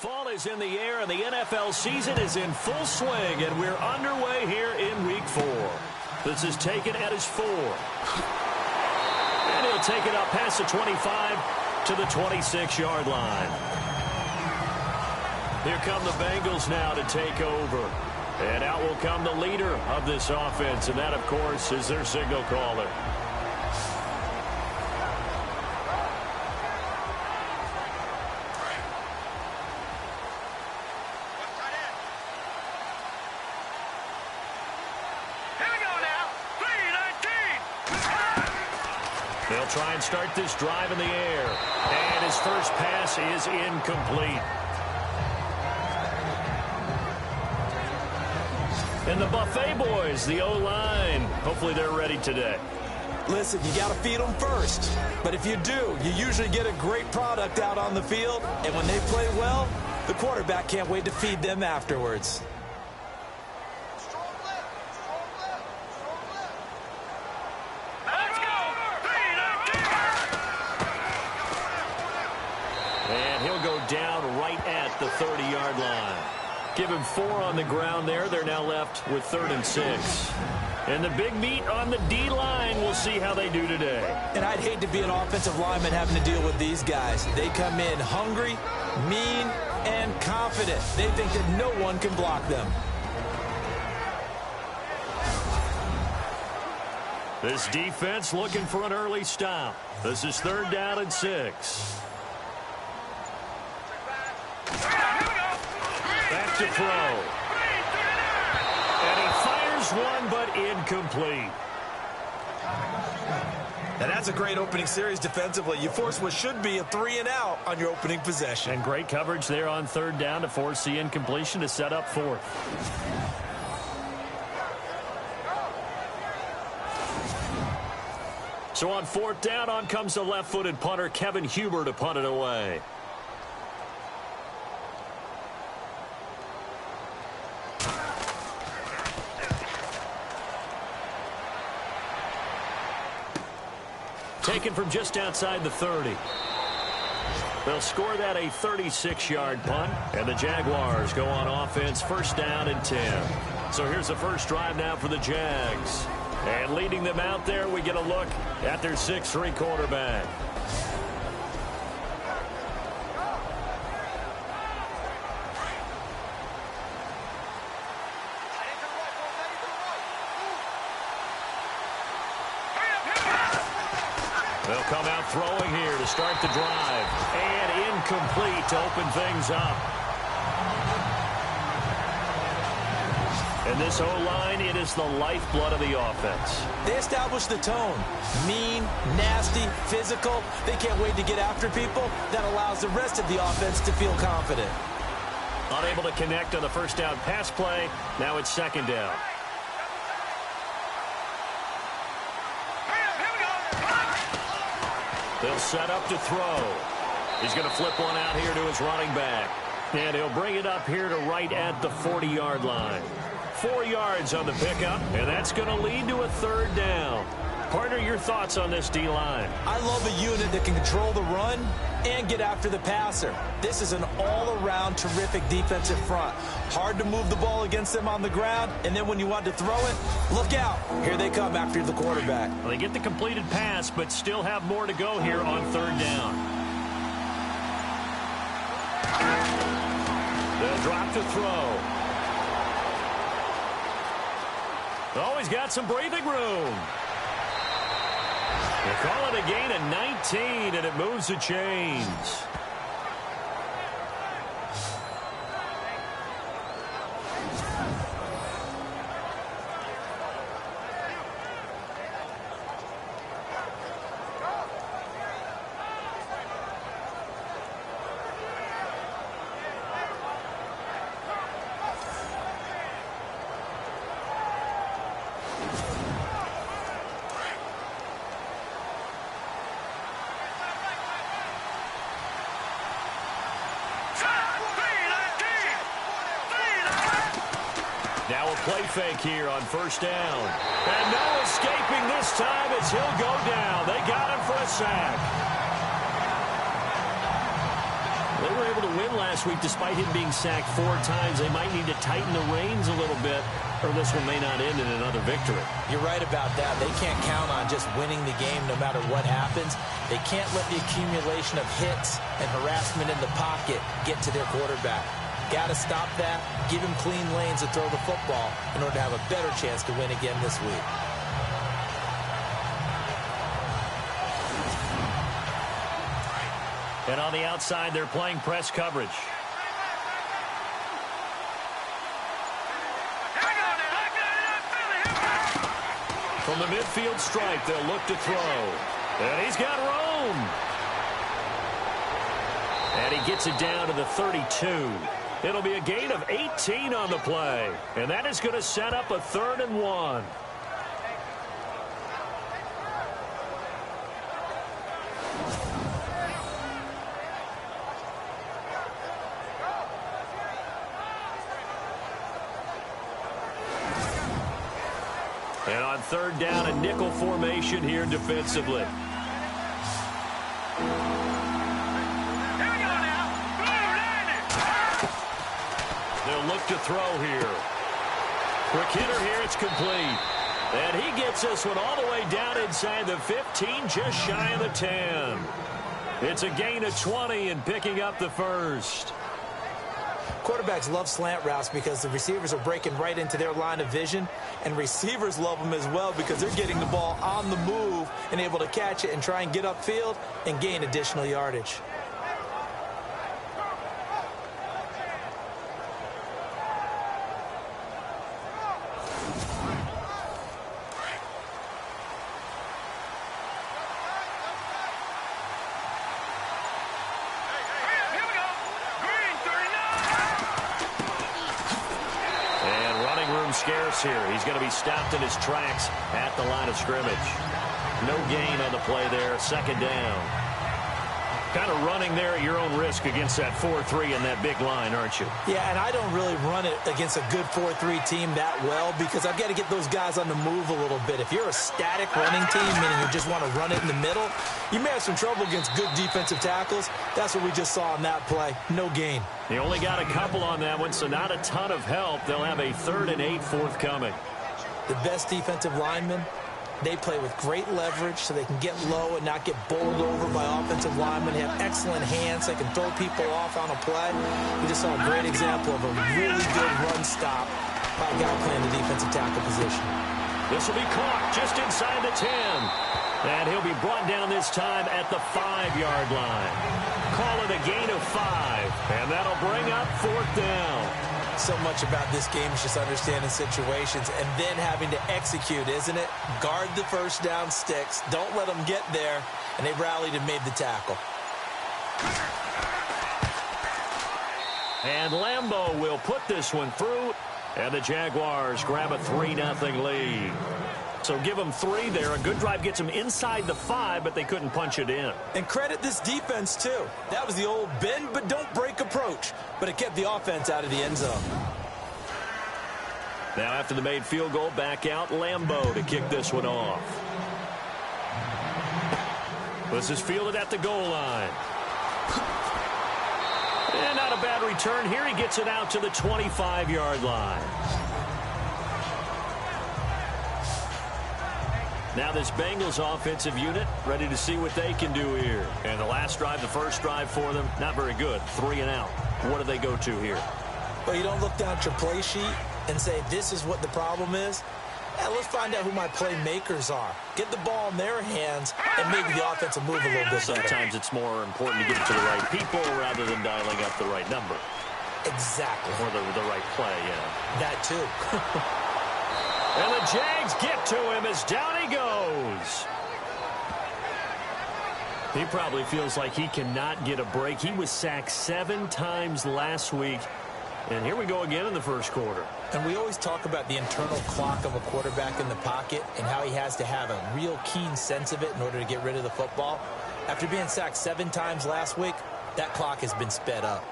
Fall is in the air, and the NFL season is in full swing, and we're underway here in Week 4. This is taken at his 4. And he'll take it up past the 25 to the 26-yard line. Here come the Bengals now to take over. And out will come the leader of this offense, and that, of course, is their signal caller. They'll try and start this drive in the air. And his first pass is incomplete. And the Buffet boys, the O-line, hopefully they're ready today. Listen, you got to feed them first. But if you do, you usually get a great product out on the field. And when they play well, the quarterback can't wait to feed them afterwards. And he'll go down right at the 30-yard line. Give him 4 on the ground there. They're now left with 3rd and 6. And the big meat on the D-line. We'll see how they do today. And I'd hate to be an offensive lineman having to deal with these guys. They come in hungry, mean, and confident. They think that no one can block them. This defense looking for an early stop. This is 3rd down and 6. Back to throw. And he fires one, but incomplete. And that's a great opening series defensively. You force what should be a 3-and-out on your opening possession. And great coverage there on 3rd down to force the incompletion to set up 4th. So on 4th down, on comes the left-footed punter, Kevin Huber, to punt it away. Taken from just outside the 30. They'll score that a 36-yard punt, and the Jaguars go on offense 1st down and 10. So here's the first drive now for the Jags. And leading them out there, we get a look at their 6'3" quarterback. They'll come out throwing here to start the drive. And incomplete to open things up. And this O-line, it is the lifeblood of the offense. They establish the tone. Mean, nasty, physical. They can't wait to get after people. That allows the rest of the offense to feel confident. Unable to connect on the 1st down pass play. Now it's 2nd down. They'll set up to throw. He's going to flip one out here to his running back. And he'll bring it up here to right at the 40-yard line. 4 yards on the pickup, and that's going to lead to a 3rd down. Partner, your thoughts on this D-line? I love a unit that can control the run and get after the passer. This is an all-around terrific defensive front. Hard to move the ball against them on the ground, and then when you want to throw it, look out. Here they come after the quarterback. Well, they get the completed pass, but still have more to go here on 3rd down. They'll drop to throw. Oh, he's got some breathing room. They call it a gain of 19, and it moves the chains. Now a play fake here on 1st down. And no escaping this time as he'll go down. They got him for a sack. They were able to win last week despite him being sacked 4 times. They might need to tighten the reins a little bit, or this one may not end in another victory. You're right about that. They can't count on just winning the game no matter what happens. They can't let the accumulation of hits and harassment in the pocket get to their quarterback. Got to stop that, give him clean lanes to throw the football in order to have a better chance to win again this week. And on the outside, they're playing press coverage. From the midfield stripe, they'll look to throw. And he's got room. And he gets it down to the 32. It'll be a gain of 18 on the play. And that is going to set up a 3rd and 1. And on 3rd down, a nickel formation here defensively. They'll look to throw here. Quick hitter here, it's complete. And he gets this one all the way down inside the 15, just shy of the 10. It's a gain of 20 and picking up the 1st. Quarterbacks love slant routes because the receivers are breaking right into their line of vision, and receivers love them as well because they're getting the ball on the move and able to catch it and try and get upfield and gain additional yardage. Scarce here. He's going to be stopped in his tracks at the line of scrimmage. No gain on the play there. 2nd down. Kind of running there at your own risk against that 4-3 and that big line, aren't you? Yeah, and I don't really run it against a good 4-3 team that well because I've got to get those guys on the move a little bit. If you're a static running team, meaning you just want to run it in the middle, you may have some trouble against good defensive tackles. That's what we just saw on that play. No gain. He only got a couple on that one, so not a ton of help. They'll have a 3rd and 8 forthcoming. The best defensive linemen, they play with great leverage so they can get low and not get bowled over by offensive linemen. They have excellent hands. They can throw people off on a play. We just saw a great example of a really good run stop by a guy playing the defensive tackle position. This will be caught just inside the 10. And he'll be brought down this time at the 5-yard line. Call it a gain of 5. And that'll bring up 4th down. So much about this game is just understanding situations and then having to execute, isn't it? Guard the 1st down sticks. Don't let them get there. And they rallied and made the tackle. And Lambeau will put this one through. And the Jaguars grab a 3-0 lead. So give them 3 there. A good drive gets them inside the 5, but they couldn't punch it in. And credit this defense, too. That was the old bend but don't break approach. But it kept the offense out of the end zone. Now after the made field goal, back out Lambeau to kick this one off. This is fielded at the goal line. And not a bad return here. He gets it out to the 25-yard line. Now this Bengals offensive unit ready to see what they can do here. And the last drive, the first drive for them, not very good. 3 and out. What do they go to here? Well, you don't look down at your play sheet and say, this is what the problem is. Yeah, let's find out who my playmakers are. Get the ball in their hands and maybe the offense will move a little bit better. Sometimes it's more important to get it to the right people rather than dialing up the right number. Exactly. Or the right play, yeah. That too. And the Jags get to him as down he goes. He probably feels like he cannot get a break. He was sacked 7 times last week. And here we go again in the first quarter. And we always talk about the internal clock of a quarterback in the pocket and how he has to have a real keen sense of it in order to get rid of the football. After being sacked 7 times last week, that clock has been sped up.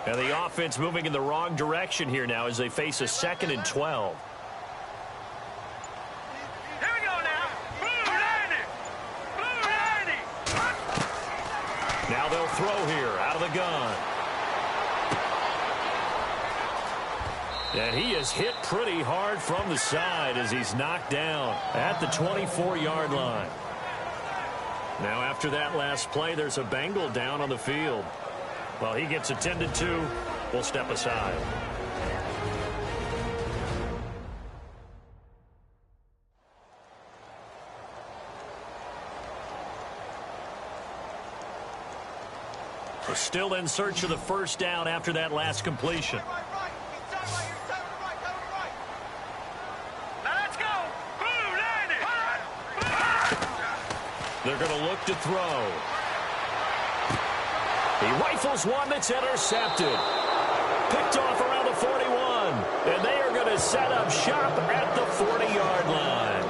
And the offense moving in the wrong direction here now as they face a 2nd and 12. throw here out of the gun. And he is hit pretty hard from the side as he's knocked down at the 24-yard line. Now, after that last play, there's a Bengal down on the field. Well, he gets attended to. We'll step aside. We're still in search of the first down after that last completion. They're going to look to throw. He rifles one that's intercepted. Picked off around the 41. And they are going to set up shop at the 40-yard line.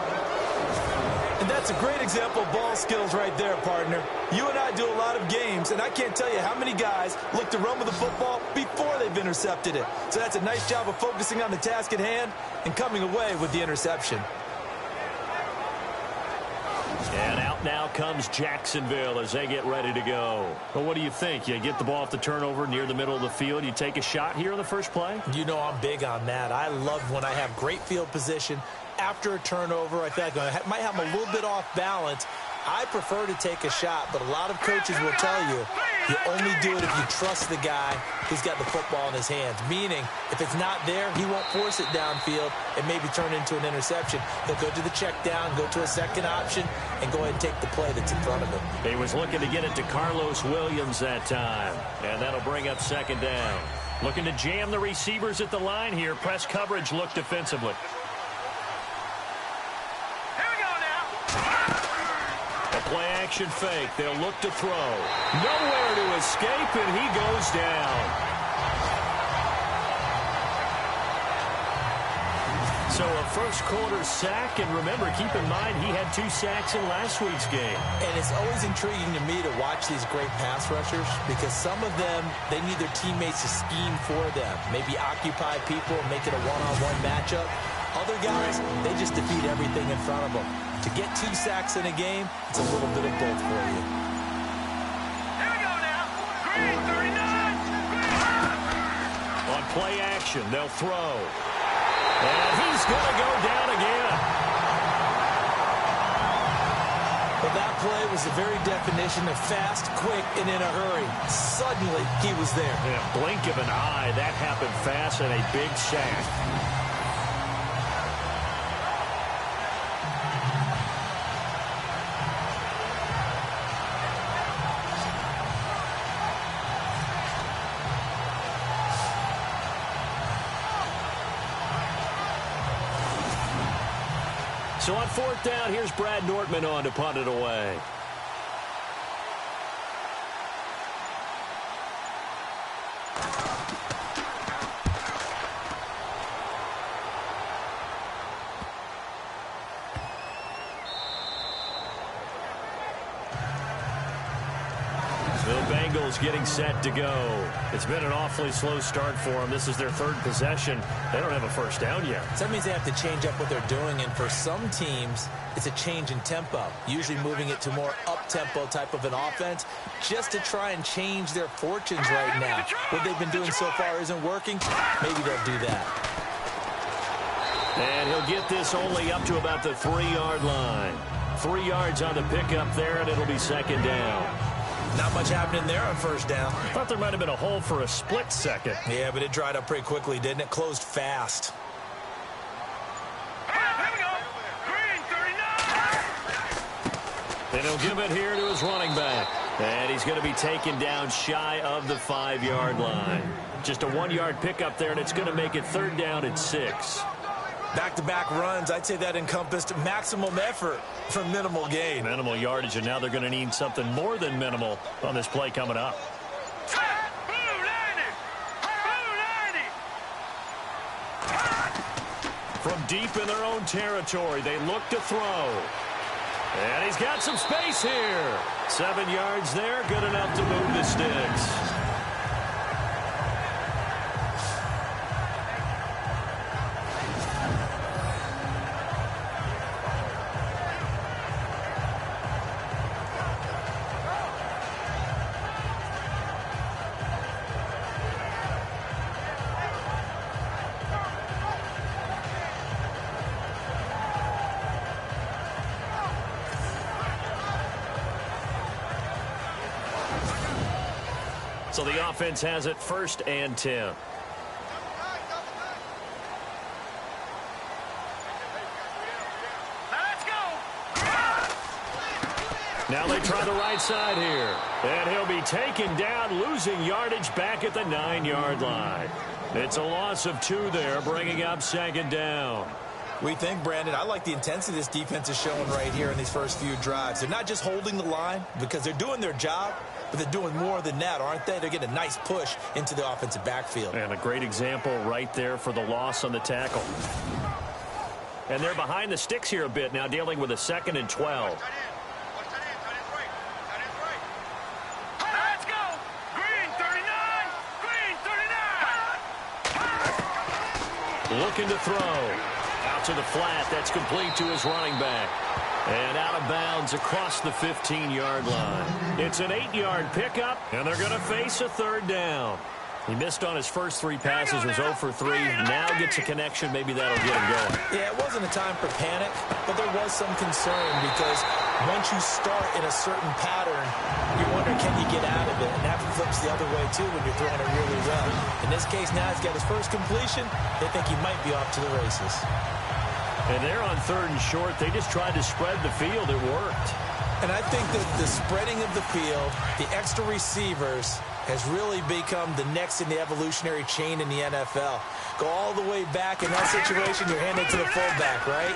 And that's a great example of ball skills right there, partner. You and I do a lot of games, and I can't tell you how many guys look to run with the football before they've intercepted it. So that's a nice job of focusing on the task at hand and coming away with the interception. And out now comes Jacksonville as they get ready to go. Well, what do you think? You get the ball off the turnover near the middle of the field. You take a shot here on the first play? You know I'm big on that. I love when I have great field position. After a turnover, I feel like I might have a little bit off balance. I prefer to take a shot, but a lot of coaches will tell you, you only do it if you trust the guy who's got the football in his hands. Meaning, if it's not there, he won't force it downfield and maybe turn into an interception. He'll go to the check down, go to a second option, and go ahead and take the play that's in front of him. He was looking to get it to Carlos Williams that time, and that'll bring up second down. Looking to jam the receivers at the line here. Press coverage look defensively. Play action fake. They'll look to throw. Nowhere to escape, and he goes down. So a first quarter sack, and remember, keep in mind, he had 2 sacks in last week's game. And it's always intriguing to me to watch these great pass rushers because some of them, they need their teammates to scheme for them. Maybe occupy people and make it a one-on-one matchup. Other guys, they just defeat everything in front of them. To get 2 sacks in a game, it's a little bit of both for you. Here we go now. Green, 39. On play action, they'll throw. And he's going to go down again. Well, that play was the very definition of fast, quick, and in a hurry. Suddenly, he was there. In a blink of an eye, that happened fast and a big sack. So on fourth down, here's Brad Nortman on to punt it away. The Bengals getting set to go. It's been an awfully slow start for them. This is their 3rd possession. They don't have a first down yet. So that means they have to change up what they're doing, and for some teams, it's a change in tempo, usually moving it to more up-tempo type of an offense just to try and change their fortunes right now. What they've been doing so far isn't working. Maybe they'll do that. And he'll get this only up to about the 3-yard line. 3 yards on the pickup there, and it'll be second down. Not much happening there on first down. Thought there might have been a hole for a split second. Yeah, but it dried up pretty quickly, didn't it? Closed fast. Here we go. Green, 39. Then he'll give it here to his running back. And he's going to be taken down shy of the 5-yard line. Just a 1-yard pickup there, and it's going to make it 3rd down at 6. Back-to-back runs, I'd say that encompassed maximum effort for minimal gain. Minimal yardage, and now they're going to need something more than minimal on this play coming up. Blue 90. From deep in their own territory, they look to throw. And he's got some space here. 7 yards there, good enough to move the sticks. So the offense has it 1st and 10. Now they try the right side here. And he'll be taken down, losing yardage back at the 9-yard line. It's a loss of 2 there, bringing up 2nd down. We think, Brandon, I like the intensity this defense is showing right here in these first few drives. They're not just holding the line because they're doing their job, but they're doing more than that, aren't they? They're getting a nice push into the offensive backfield. And a great example right there for the loss on the tackle. And they're behind the sticks here a bit now, dealing with a 2nd and 12. Looking to throw. Out to the flat. That's complete to his running back. And out of bounds across the 15-yard line. It's an 8-yard pickup, and they're going to face a 3rd down. He missed on his first 3 passes, was 0 for 3. Now gets a connection. Maybe that'll get him going. Yeah, it wasn't a time for panic, but there was some concern because once you start in a certain pattern, you wonder, can you get out of it? And that flips the other way, too, when you're throwing it really well. In this case, now he's got his first completion. They think he might be off to the races. And they're on 3rd and short. They just tried to spread the field. It worked. And I think that the spreading of the field, the extra receivers, has really become the next in the evolutionary chain in the NFL. Go all the way back in that situation, you're handing it to the fullback, right?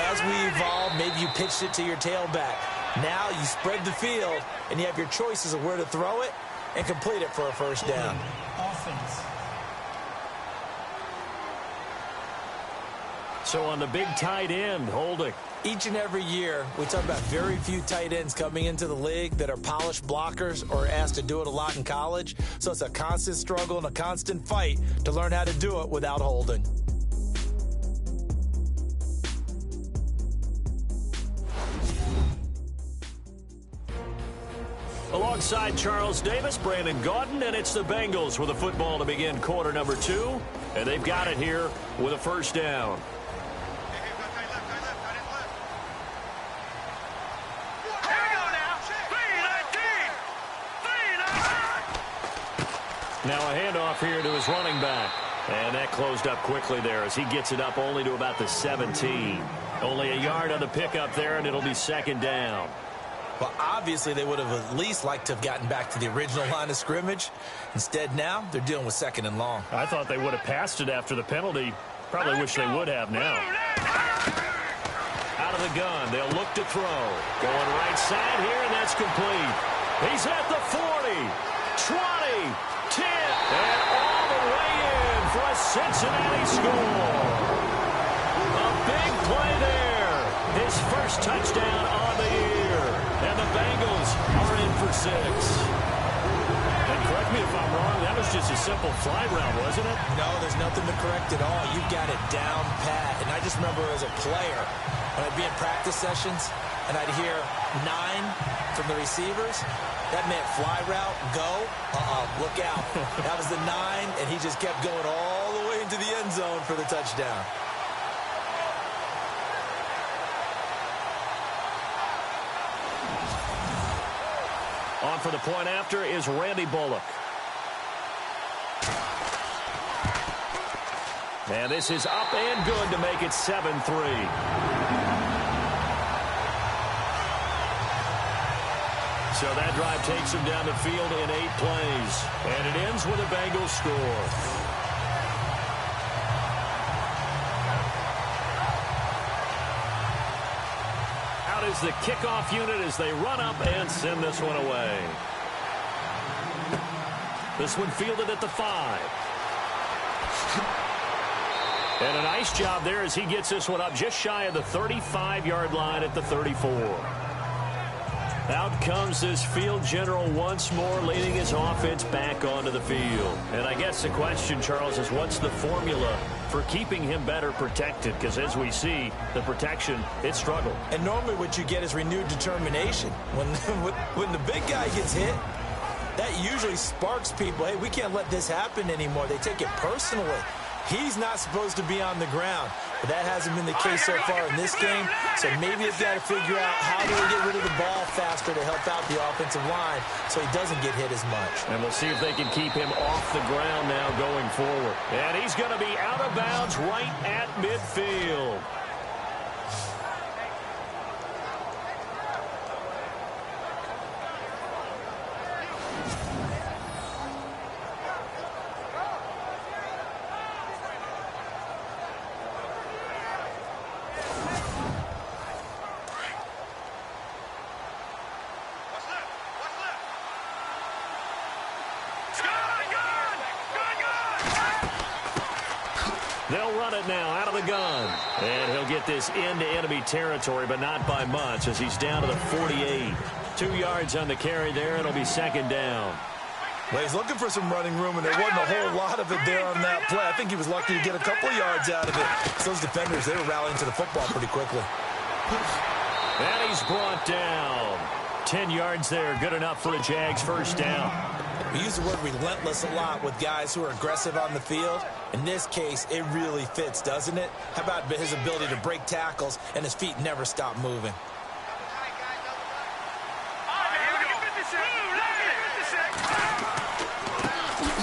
As we evolve, maybe you pitched it to your tailback. Now you spread the field, and you have your choices of where to throw it and complete it for a 1st down. Offense. So on the big tight end, holding. Each and every year, we talk about very few tight ends coming into the league that are polished blockers or asked to do it a lot in college. So it's a constant struggle and a constant fight to learn how to do it without holding. Alongside Charles Davis, Brandon Gaudin, and it's the Bengals with a football to begin quarter number 2. And they've got it here with a 1st down. Now a handoff here to his running back. And that closed up quickly there as he gets it up only to about the 17. Only a yard on the pickup there, and it'll be 2nd down. Well, obviously, they would have at least liked to have gotten back to the original line of scrimmage. Instead, now, they're dealing with 2nd and long. I thought they would have passed it after the penalty. Probably wish they would have now. Out of the gun, they'll look to throw. Going right side here, and that's complete. He's at the 40, 20, 10, and all the way in for a Cincinnati score. A big play there. His first touchdown on the year. And the Bengals are in for 6. And correct me if I'm wrong, that was just a simple fly route, wasn't it? No, there's nothing to correct at all. You've got it down pat. And I just remember as a player, when I'd be in practice sessions, and I'd hear 9 from the receivers, that meant fly route, go, look out. That was the 9, and he just kept going all the way into the end zone for the touchdown. On for the point after is Randy Bullock. And this is up and good to make it 7-3. So that drive takes him down the field in 8 plays. And it ends with a Bengals score. Is the kickoff unit as they run up and send this one away. This one fielded at the 5. And a nice job there as he gets this one up just shy of the 35-yard line at the 34. Out comes this field general once more, leading his offense back onto the field. And I guess the question, Charles, is what's the formula for keeping him better protected? Because as we see, the protection, it struggled. And normally what you get is renewed determination. When the big guy gets hit, that usually sparks people. Hey, we can't let this happen anymore. They take it personally. He's not supposed to be on the ground. but that hasn't been the case so far in this game. So maybe they've got to figure out how do they get rid of the ball faster to help out the offensive line so he doesn't get hit as much. And we'll see if they can keep him off the ground now going forward. And he's going to be out of bounds right at midfield. They'll run it now out of the gun. And he'll get this into enemy territory, but not by much as he's down to the 48. 2 yards on the carry there. It'll be second down. Well, he's looking for some running room, and there wasn't a whole lot of it there on that play. I think he was lucky to get a couple of yards out of it. Those defenders, they were rallying to the football pretty quickly. And he's brought down. 10 yards there. Good enough for a Jags first down. We use the word relentless a lot with guys who are aggressive on the field. In this case, it really fits, doesn't it? How about his ability to break tackles and his feet never stop moving?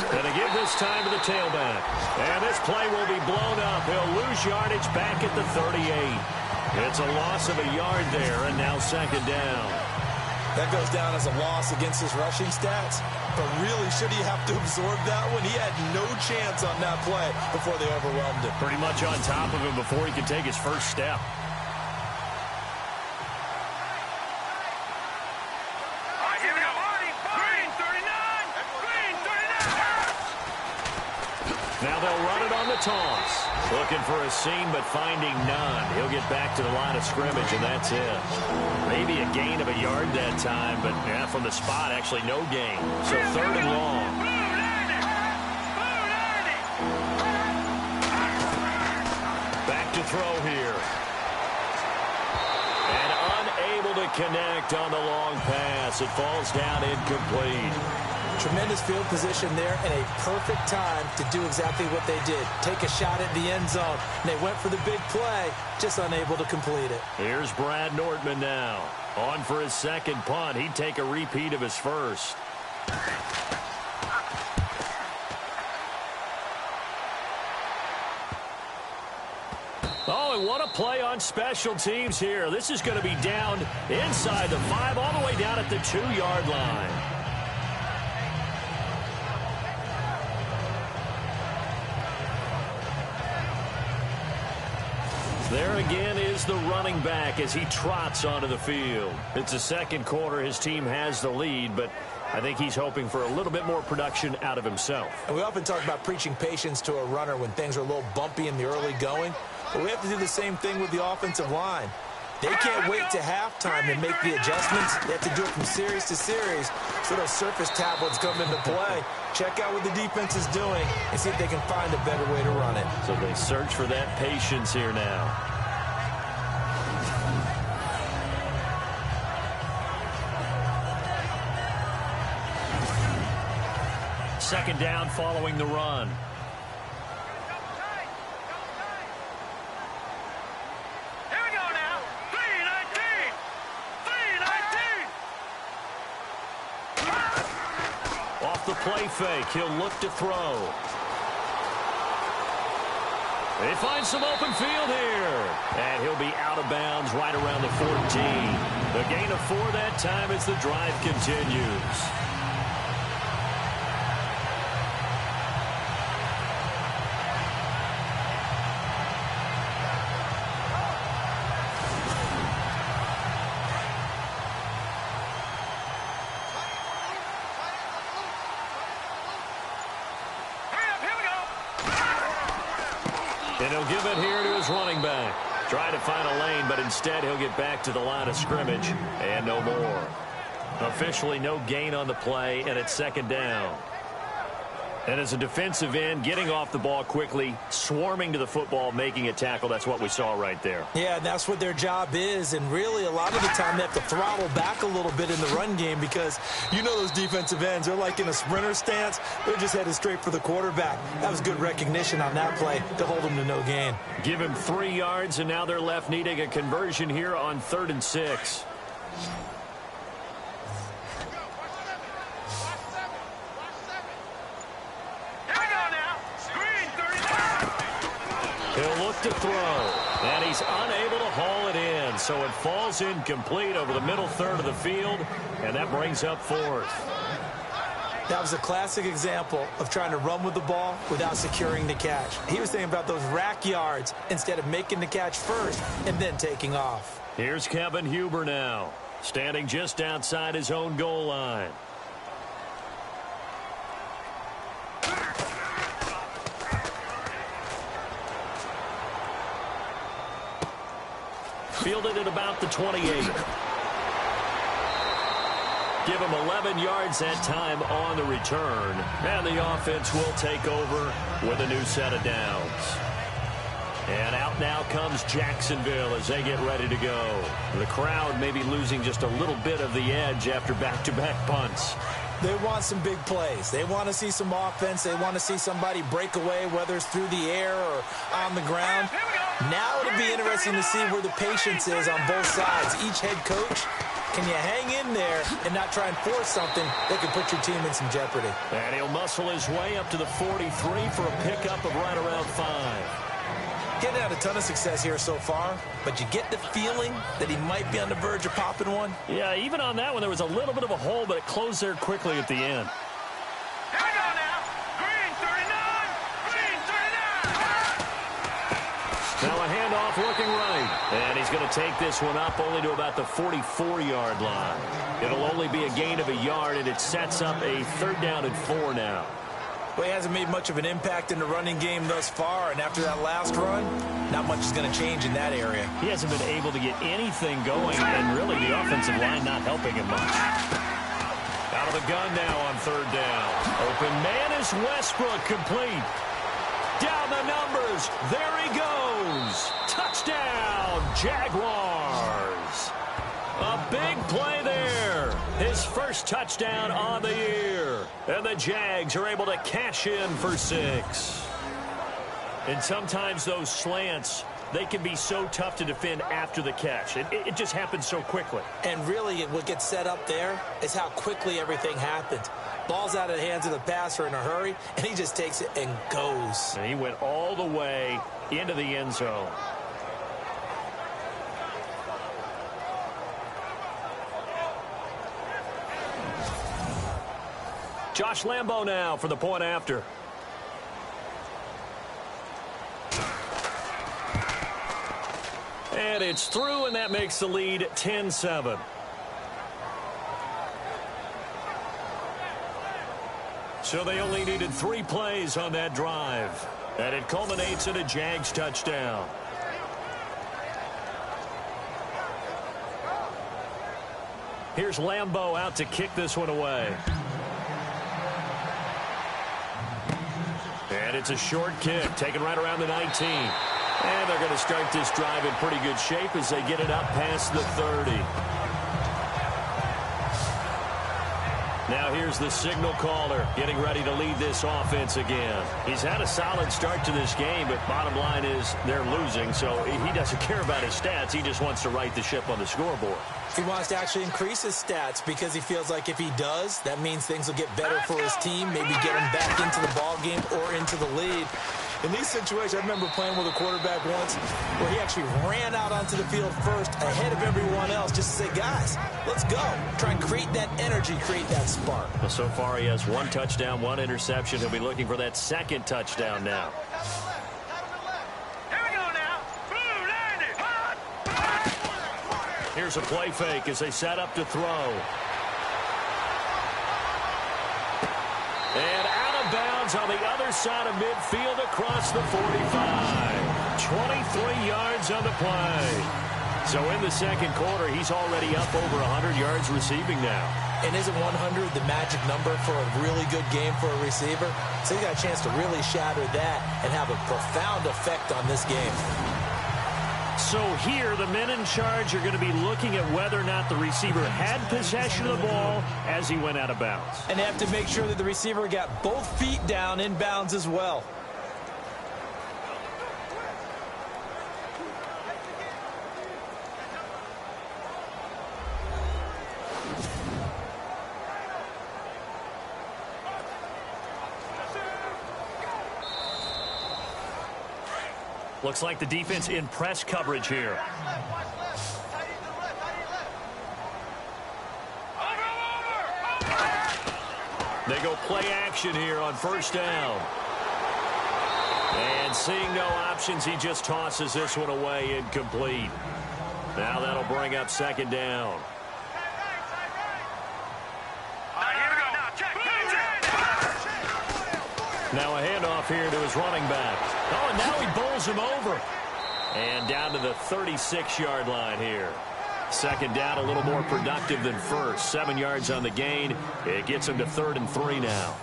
And to give this time to the tailback. And this play will be blown up. He'll lose yardage back at the 38. It's a loss of a yard there, and now second down. That goes down as a loss against his rushing stats. But really, should he have to absorb that one? He had no chance on that play before they overwhelmed him. Pretty much on top of him before he could take his first step. Now they'll run it on the toss. Looking for a seam, but finding none. He'll get back to the line of scrimmage, and that's it. Maybe a gain of a yard that time, but yeah, from the spot, actually no gain. So third and long. Back to throw here. And unable to connect on the long pass. It falls down incomplete. Tremendous field position there and a perfect time to do exactly what they did. Take a shot at the end zone. And they went for the big play, just unable to complete it. Here's Brad Nortman now. On for his second punt. He'd take a repeat of his first. Oh, and what a play on special teams here. This is going to be down inside the 5, all the way down at the 2-yard line. There again is the running back as he trots onto the field. It's the second quarter. His team has the lead, but I think he's hoping for a little bit more production out of himself. And we often talk about preaching patience to a runner when things are a little bumpy in the early going, but we have to do the same thing with the offensive line. They can't wait to halftime to make the adjustments. They have to do it from series to series, so those surface tablets come into play. Check out what the defense is doing and see if they can find a better way to run it. So they search for that patience here now. Second down following the run. The play fake. He'll look to throw. They find some open field here. And he'll be out of bounds right around the 14. The gain of 4 that time as the drive continues. And he'll give it here to his running back. Trying to find a lane, but instead he'll get back to the line of scrimmage. And no more. Officially no gain on the play, and it's second down. And as a defensive end, getting off the ball quickly, swarming to the football, making a tackle, that's what we saw right there. Yeah, and that's what their job is. And really, a lot of the time, they have to throttle back a little bit in the run game because you know those defensive ends, they're like in a sprinter stance. They're just headed straight for the quarterback. That was good recognition on that play to hold him to no gain. Give him 3 yards, and now they're left needing a conversion here on 3rd and 6. He'll look to throw, and he's unable to haul it in, so it falls incomplete over the middle third of the field, and that brings up 4th. That was a classic example of trying to run with the ball without securing the catch. He was thinking about those rack yards instead of making the catch first and then taking off. Here's Kevin Huber now, standing just outside his own goal line. Fielded at about the 28. Give him 11 yards that time on the return. And the offense will take over with a new set of downs. And out now comes Jacksonville as they get ready to go. The crowd may be losing just a little bit of the edge after back-to-back punts. They want some big plays. They want to see some offense. They want to see somebody break away, whether it's through the air or on the ground. Now it'll be interesting to see where the patience is on both sides. Each head coach, can you hang in there and not try and force something that could put your team in some jeopardy? And he'll muscle his way up to the 43 for a pickup of right around 5. Getting out a ton of success here so far, but you get the feeling that he might be on the verge of popping one. Yeah, even on that one, there was a little bit of a hole, but it closed there quickly at the end. Here we go now. Green 39. Green 39. Now a handoff looking right. And he's going to take this one up only to about the 44-yard line. It'll only be a gain of a yard, and it sets up a 3rd down and 4 now. Well, he hasn't made much of an impact in the running game thus far, and after that last run, not much is going to change in that area. He hasn't been able to get anything going, and really the offensive line not helping him much. Out of the gun now on 3rd down. Open man is Westbrook, complete. Down the numbers. There he goes. Touchdown, Jaguars. A big play there. His first touchdown on the year. And the Jags are able to cash in for 6. And sometimes those slants, they can be so tough to defend after the catch. It just happens so quickly. And really, what gets set up there is how quickly everything happens. Ball's out of the hands of the passer in a hurry, and he just takes it and goes. And he went all the way into the end zone. Josh Lambo now for the point after. And it's through, and that makes the lead 10-7. So they only needed 3 plays on that drive. And it culminates in a Jags touchdown. Here's Lambo out to kick this one away. And it's a short kick, taken right around the 19. And they're going to start this drive in pretty good shape as they get it up past the 30. Now here's the signal caller getting ready to lead this offense again. He's had a solid start to this game, but bottom line is they're losing, so he doesn't care about his stats. He just wants to right the ship on the scoreboard. He wants to actually increase his stats because he feels like if he does, that means things will get better for his team, maybe get him back into the ball game or into the lead. In these situations, I remember playing with a quarterback once where he actually ran out onto the field first ahead of everyone else just to say, guys, let's go. Try and create that energy, create that spark. Well, so far he has 1 touchdown, 1 interception. He'll be looking for that 2nd touchdown now. Here we go now. Blue, landed. Hot. Here's a play fake as they set up to throw. And out of bounds on the other side of midfield across the 45. 23 yards on the play. So in the second quarter, he's already up over 100 yards receiving now. And isn't 100 the magic number for a really good game for a receiver? So he got a chance to really shatter that and have a profound effect on this game. So here, the men in charge are going to be looking at whether or not the receiver had possession of the ball as he went out of bounds. And they have to make sure that the receiver got both feet down in bounds as well. Looks like the defense in press coverage here. They go play action here on first down. And seeing no options, he just tosses this one away, incomplete. Now that'll bring up second down. Now a handoff here to his running back. Oh, and now he bowls him over. And down to the 36-yard line here. Second down, a little more productive than first. 7 yards on the gain. It gets him to 3rd and 3 now.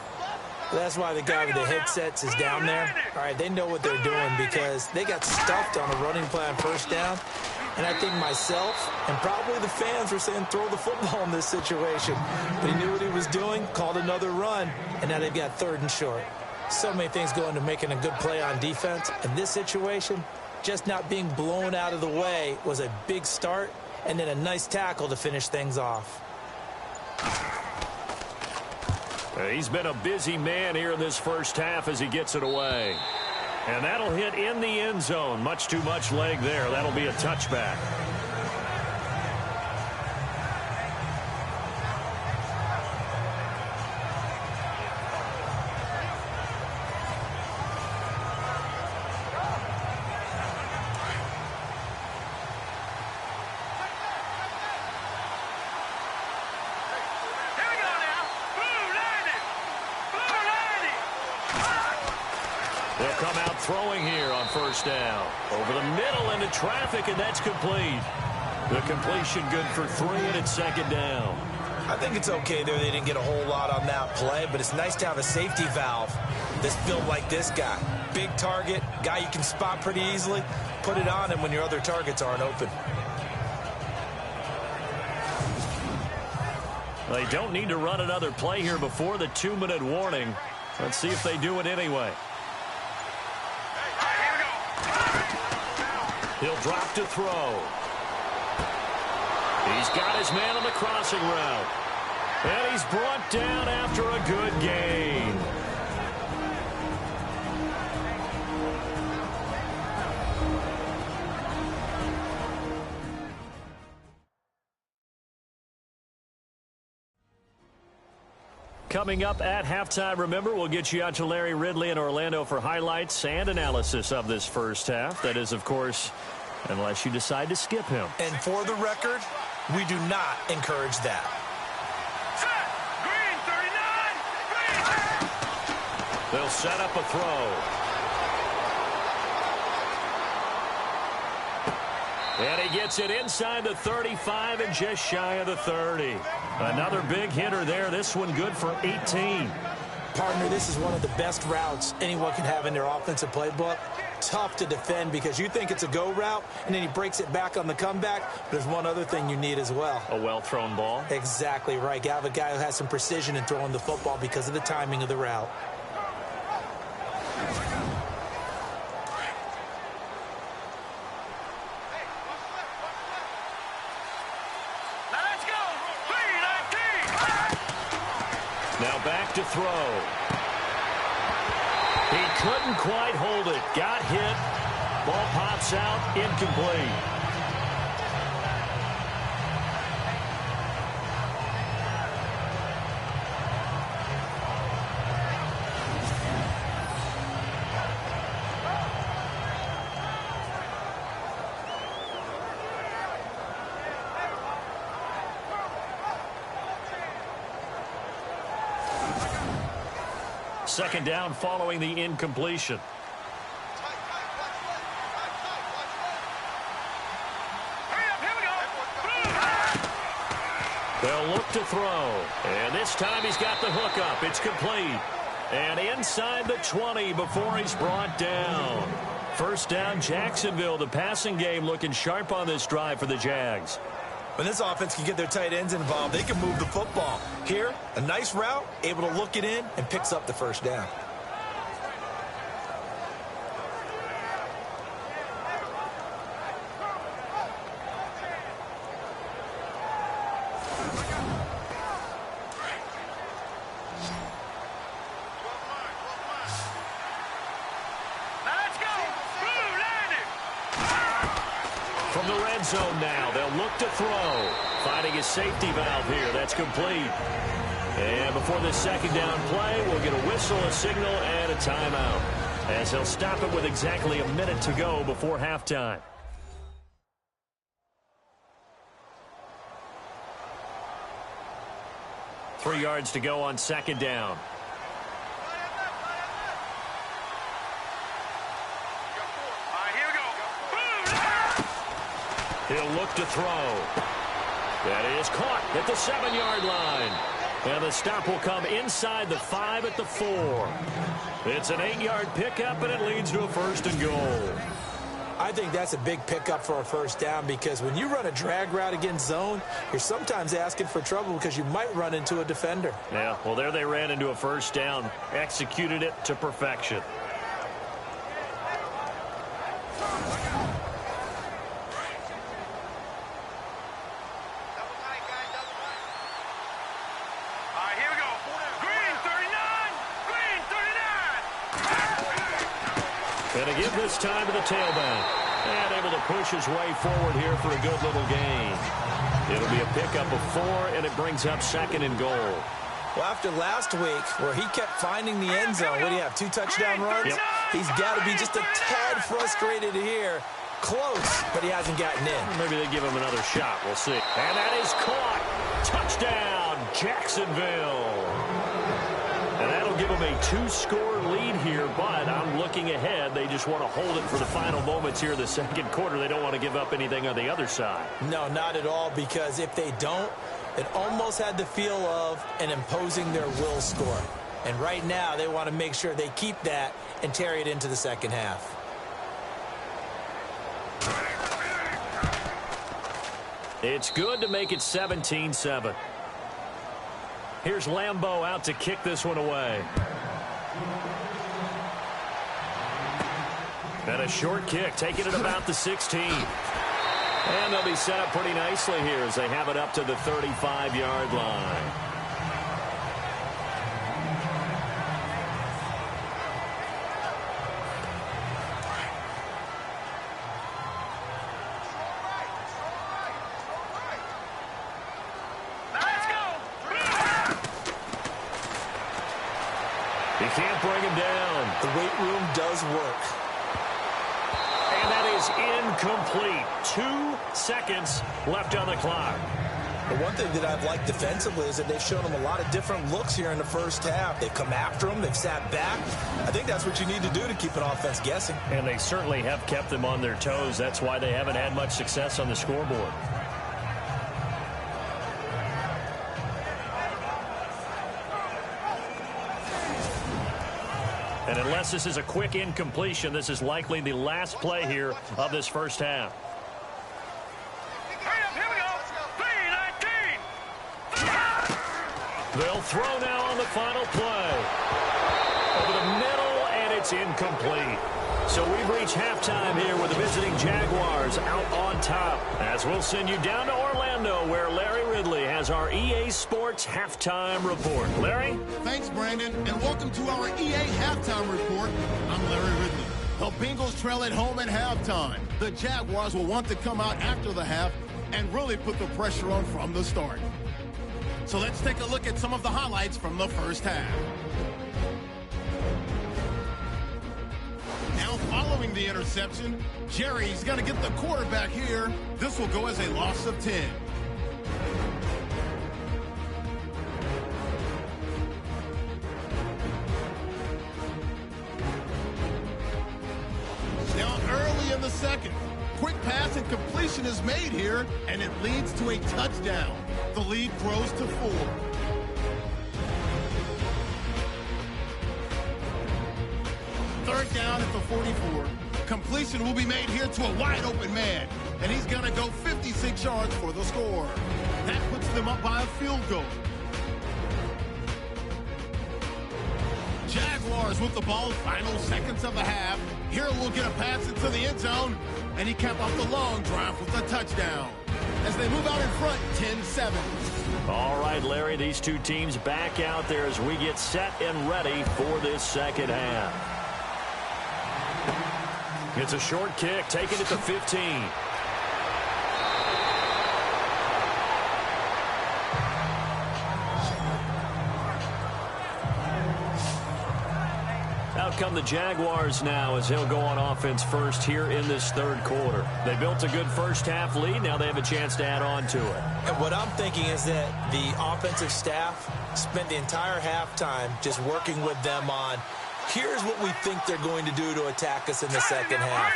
That's why the guy with the headsets is down there. All right, they know what they're doing because they got stuffed on a running play on first down. And I think myself and probably the fans were saying throw the football in this situation. But he knew what he was doing, called another run, and now they've got 3rd and short. So many things go into making a good play on defense. In this situation, just not being blown out of the way was a big start, and then a nice tackle to finish things off. He's been a busy man here in this first half as he gets it away. And that'll hit in the end zone. Much too much leg there. That'll be a touchback. They'll come out throwing here on first down. Over the middle into traffic, and that's complete. The completion good for 3, and it's second down. I think it's okay there. They didn't get a whole lot on that play, but it's nice to have a safety valve that's built like this guy. Big target, guy you can spot pretty easily. Put it on him when your other targets aren't open. They don't need to run another play here before the 2-minute warning. Let's see if they do it anyway. He'll drop to throw. He's got his man on the crossing route. And he's brought down after a good gain. Coming up at halftime, remember, we'll get you out to Larry Ridley in Orlando for highlights and analysis of this first half. That is, of course, unless you decide to skip him. And for the record, we do not encourage that. Set. Green, 39. Green. They'll set up a throw. And he gets it inside the 35 and just shy of the 30. Another big hitter there. This one good for 18. Partner, this is one of the best routes anyone can have in their offensive playbook. Tough to defend because you think it's a go route, and then he breaks it back on the comeback. But there's one other thing you need as well. A well-thrown ball. Exactly right. You have a guy who has some precision in throwing the football because of the timing of the route. Now back to throw. He couldn't quite hold it. Got hit. Ball pops out. Incomplete. Second down following the incompletion. They'll look to throw. And this time he's got the hook up. It's complete. And inside the 20 before he's brought down. First down, Jacksonville. The passing game looking sharp on this drive for the Jags. When this offense can get their tight ends involved, they can move the football. Here, a nice route, able to look it in, and picks up the first down. From the red zone now, they'll look to throw. Finding his safety valve here. That's complete. And before this second down play, we'll get a whistle, a signal, and a timeout, as he'll stop it with exactly a minute to go before halftime. Three yards to go on second down. He'll look to throw. That is caught at the 7-yard line. And the stop will come inside the 5 at the 4. It's an 8-yard pickup, and it leads to a first and goal. I think that's a big pickup for a first down, because when you run a drag route against zone, you're sometimes asking for trouble because you might run into a defender. Yeah, well, there they ran into a first down. Executed it to perfection. And again this time to the tailback. And able to push his way forward here for a good little gain. It'll be a pickup of 4, and it brings up second and goal. Well, after last week, where he kept finding the end zone, what do you have, 2 touchdown runs? Yep. He's got to be just a tad frustrated here. Close, but he hasn't gotten in. Maybe they give him another shot. We'll see. And that is caught. Touchdown, Jacksonville. And that'll give them a 2-score lead here, but I'm looking ahead. They just want to hold it for the final moments here in the second quarter. They don't want to give up anything on the other side. No, not at all, because if they don't, it almost had the feel of an imposing their will score. And right now, they want to make sure they keep that and carry it into the second half. It's good to make it 17-7. Here's Lambeau out to kick this one away. And a short kick, taking it about the 16. And they'll be set up pretty nicely here as they have it up to the 35-yard line. You can't bring him down. The weight room does work. And that is incomplete. 2 seconds left on the clock. The one thing that I've liked defensively is that they've shown him a lot of different looks here in the first half. They've come after him. They've sat back. I think that's what you need to do to keep an offense guessing. And they certainly have kept them on their toes. That's why they haven't had much success on the scoreboard. And unless this is a quick incompletion, this is likely the last play here of this first half. Here we go. 3-19. They'll throw now on the final play. Over the middle, and it's incomplete. So we've reached halftime here with the visiting Jaguars out on top. As we'll send you down to Orlando, where Larry Ridley has our EA Sports Halftime Report. Larry? Thanks, Brandon, and welcome to our EA Halftime Report. I'm Larry Ridley. The Bengals trail at home at halftime. The Jaguars will want to come out after the half and really put the pressure on from the start. So let's take a look at some of the highlights from the first half. Now following the interception, Jerry's going to get the quarterback here. This will go as a loss of 10. Now early in the second, quick pass and completion is made here, and it leads to a touchdown. The lead grows to 4. Third down at the 44. Completion will be made here to a wide-open man, and he's going to go 56 yards for the score. That puts them up by a field goal. Jaguars with the ball, final seconds of the half. Here will get a pass into the end zone, and he capped off the long drive with a touchdown. As they move out in front, 10-7. All right, Larry, these two teams back out there as we get set and ready for this second half. It's a short kick, taken at the 15. Out come the Jaguars now as he'll go on offense first here in this third quarter. They built a good first half lead. Now they have a chance to add on to it. And what I'm thinking is that the offensive staff spent the entire halftime just working with them on, here's what we think they're going to do to attack us in the second half.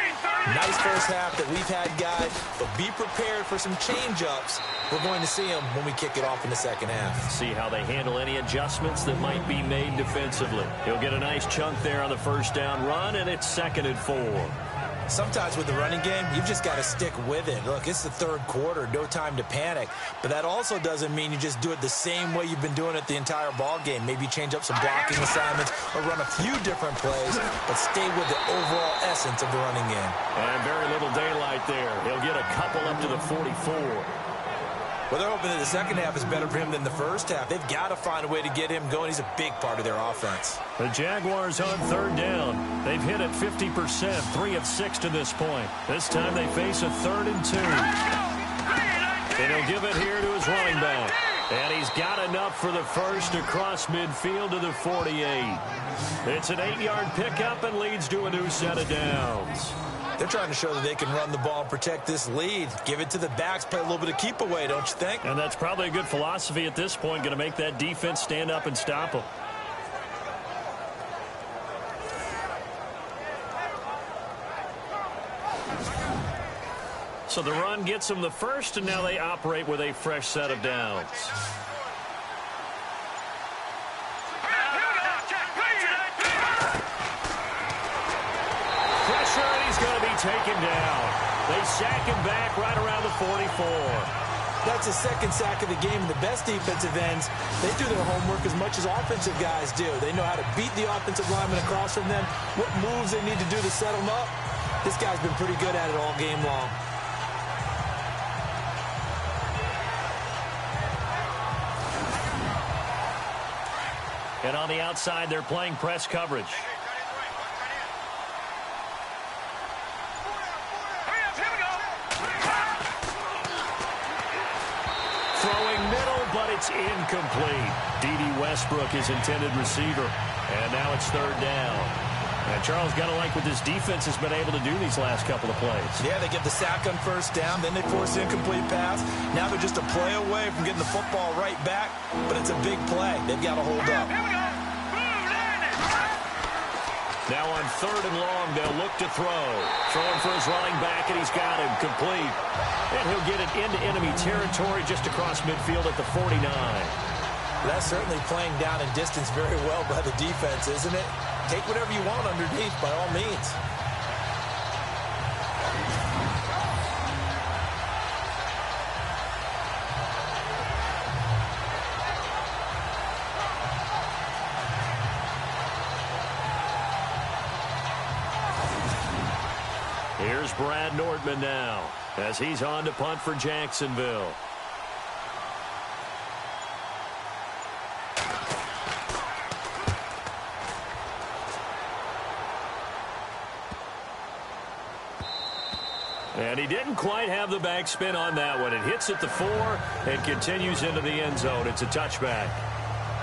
Nice first half that we've had, guys, but be prepared for some change-ups. We're going to see them when we kick it off in the second half. See how they handle any adjustments that might be made defensively. He'll get a nice chunk there on the first down run, and it's 2nd and 4. Sometimes with the running game, you've just got to stick with it. Look, it's the third quarter, no time to panic. But that also doesn't mean you just do it the same way you've been doing it the entire ball game. Maybe change up some blocking assignments or run a few different plays, but stay with the overall essence of the running game. And very little daylight there. He'll get a couple up to the 44. Well, they're hoping that the second half is better for him than the first half. They've got to find a way to get him going. He's a big part of their offense. The Jaguars on third down. They've hit it 50%, 3 of 6 to this point. This time they face a 3rd and 2. And he'll give it here to his running back. And he's got enough for the first across midfield to the 48. It's an 8-yard pickup and leads to a new set of downs. They're trying to show that they can run the ball and protect this lead. Give it to the backs, play a little bit of keep away, don't you think? And that's probably a good philosophy at this point, going to make that defense stand up and stop them. So the run gets them the first, and now they operate with a fresh set of downs. Taken down. They sack him back right around the 44. That's the second sack of the game. The best defensive ends, they do their homework as much as offensive guys do. They know how to beat the offensive lineman across from them, what moves they need to do to set them up. This guy's been pretty good at it all game long. And on the outside, they're playing press coverage. It's incomplete. D.D. Westbrook is intended receiver. And now it's third down. And Charles, got to like what this defense has been able to do these last couple of plays. Yeah, they get the sack on first down, then they force the incomplete pass. Now they're just a play away from getting the football right back, but it's a big play. They've got to hold up. Now on 3rd and long, they'll look to throw. Throwing for his running back, and he's got him complete. And he'll get it into enemy territory just across midfield at the 49. That's certainly playing down in distance very well by the defense, isn't it? Take whatever you want underneath, by all means. Here's Brad Nordman now as he's on to punt for Jacksonville. And he didn't quite have the backspin on that one. It hits at the 4 and continues into the end zone. It's a touchback.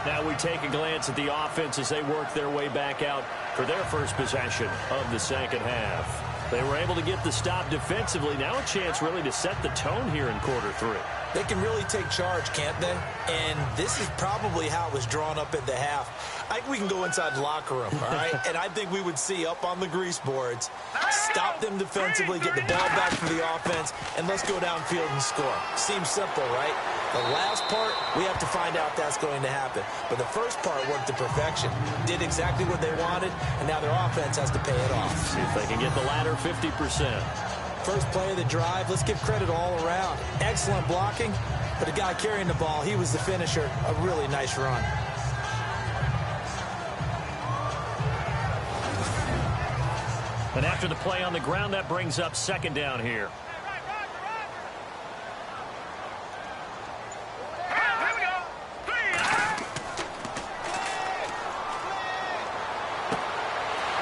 Now we take a glance at the offense as they work their way back out for their first possession of the second half. They were able to get the stop defensively. Now a chance really to set the tone here in quarter 3. They can really take charge, can't they? And this is probably how it was drawn up at the half. I think we can go inside the locker room, all right? And I think we would see up on the grease boards, stop them defensively, get the ball back for the offense, and let's go downfield and score. Seems simple, right? The last part, we have to find out if that's going to happen. But the first part worked to perfection. Did exactly what they wanted, and now their offense has to pay it off. See if they can get the latter 50%. First play of the drive, let's give credit all around. Excellent blocking, but the guy carrying the ball, he was the finisher. A really nice run. And after the play on the ground, that brings up second down here.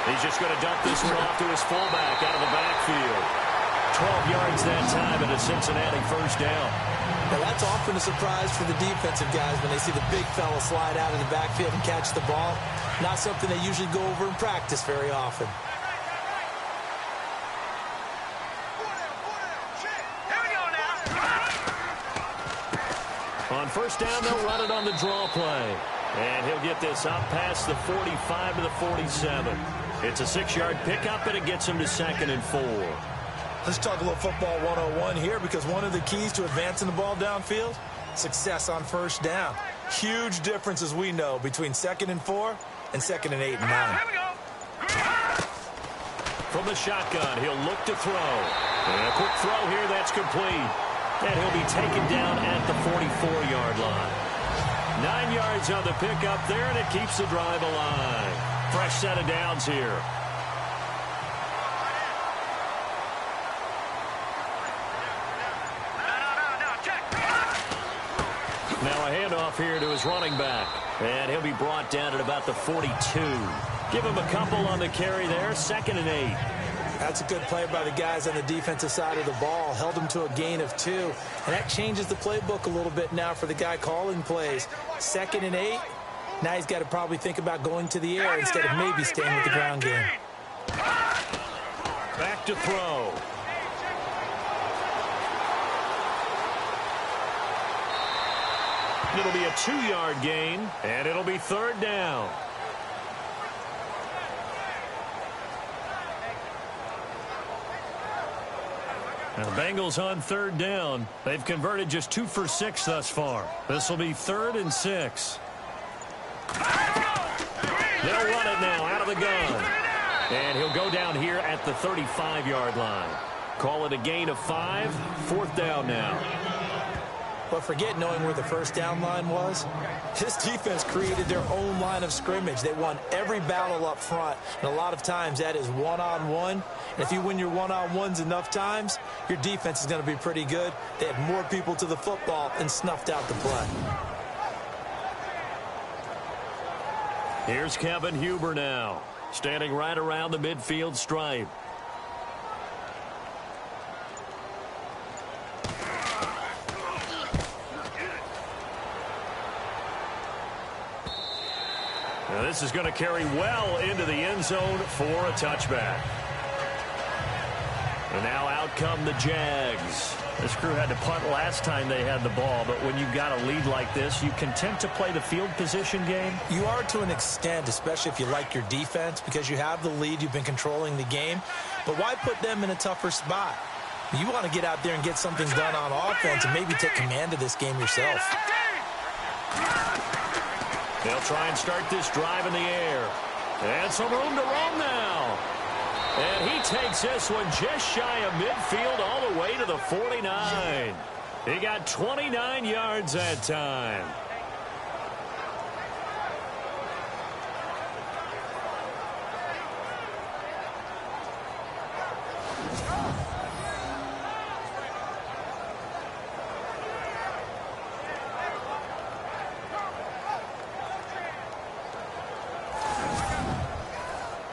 He's just going to dump this one off to his fullback out of the backfield. 12 yards that time and a Cincinnati first down. Now that's often a surprise for the defensive guys when they see the big fella slide out of the backfield and catch the ball. Not something they usually go over in practice very often. On first down, they'll run it on the draw play. And he'll get this up past the 45 to the 47. It's a 6-yard pickup, and it gets him to 2nd and 4. Let's talk a little football 101 here, because one of the keys to advancing the ball downfield, success on first down. Huge difference, as we know, between 2nd and 4 and 2nd and 8 and 9. From the shotgun, he'll look to throw. And a quick throw here, that's complete. And he'll be taken down at the 44-yard line. 9 yards on the pickup there, and it keeps the drive alive. Fresh set of downs here. Now a handoff here to his running back. And he'll be brought down at about the 42. Give him a couple on the carry there. 2nd and 8. That's a good play by the guys on the defensive side of the ball. Held him to a gain of 2. And that changes the playbook a little bit now for the guy calling plays. 2nd and 8. Now he's got to probably think about going to the air instead of maybe staying with the ground game. Back to throw. It'll be a 2-yard gain, and it'll be 3rd down. Now the Bengals on 3rd down. They've converted just 2 for 6 thus far. This will be 3rd and 6. They'll run it now out of the gun. And he'll go down here at the 35-yard line. Call it a gain of 5. 4th down now. But forget knowing where the first down line was. This defense created their own line of scrimmage. They won every battle up front. And a lot of times that is one-on-one. And if you win your one-on-ones enough times, your defense is going to be pretty good. They had more people to the football and snuffed out the play. Here's Kevin Huber now, standing right around the midfield stripe. Now this is going to carry well into the end zone for a touchback. And now out come the Jags. This crew had to punt last time they had the ball, but when you've got a lead like this, you content to play the field position game? You are to an extent, especially if you like your defense, because you have the lead, you've been controlling the game. But why put them in a tougher spot? You want to get out there and get something done on offense and maybe take command of this game yourself. They'll try and start this drive in the air. And some room to roam now. And he takes this one just shy of midfield all the way to the 49. He got 29 yards that time.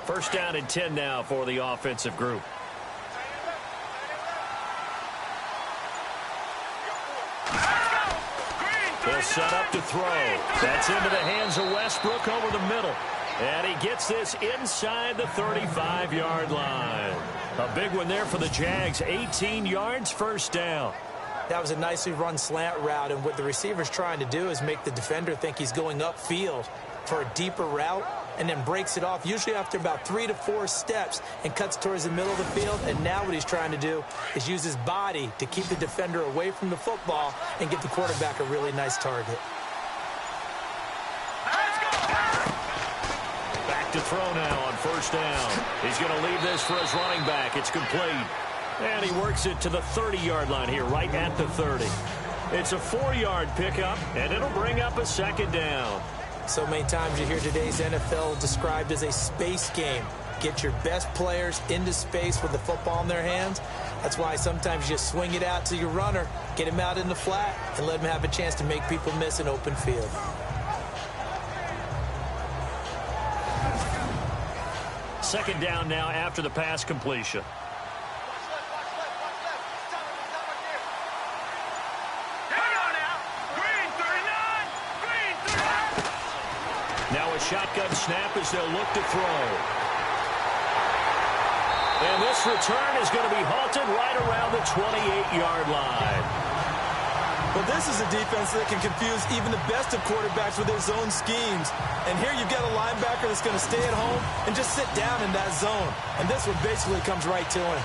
First down and 10 now for the offensive group. They'll set up to throw. That's into the hands of Westbrook over the middle. And he gets this inside the 35-yard line. A big one there for the Jags. 18 yards, first down. That was a nicely run slant route, and what the receiver's trying to do is make the defender think he's going upfield for a deeper route, and then breaks it off, usually after about 3 to 4 steps, and cuts towards the middle of the field. And now what he's trying to do is use his body to keep the defender away from the football and give the quarterback a really nice target. Back to throw now on first down. He's going to leave this for his running back. It's complete. And he works it to the 30-yard line here, right at the 30. It's a 4-yard pickup, and it'll bring up a second down. So many times you hear today's NFL described as a space game. Get your best players into space with the football in their hands. That's why sometimes you just swing it out to your runner, get him out in the flat, and let him have a chance to make people miss an open field. Second down now after the pass completion. Now a shotgun snap as they'll look to throw. And this return is going to be halted right around the 28-yard line. But this is a defense that can confuse even the best of quarterbacks with their zone schemes. And here you've got a linebacker that's going to stay at home and just sit down in that zone. And this one basically comes right to him.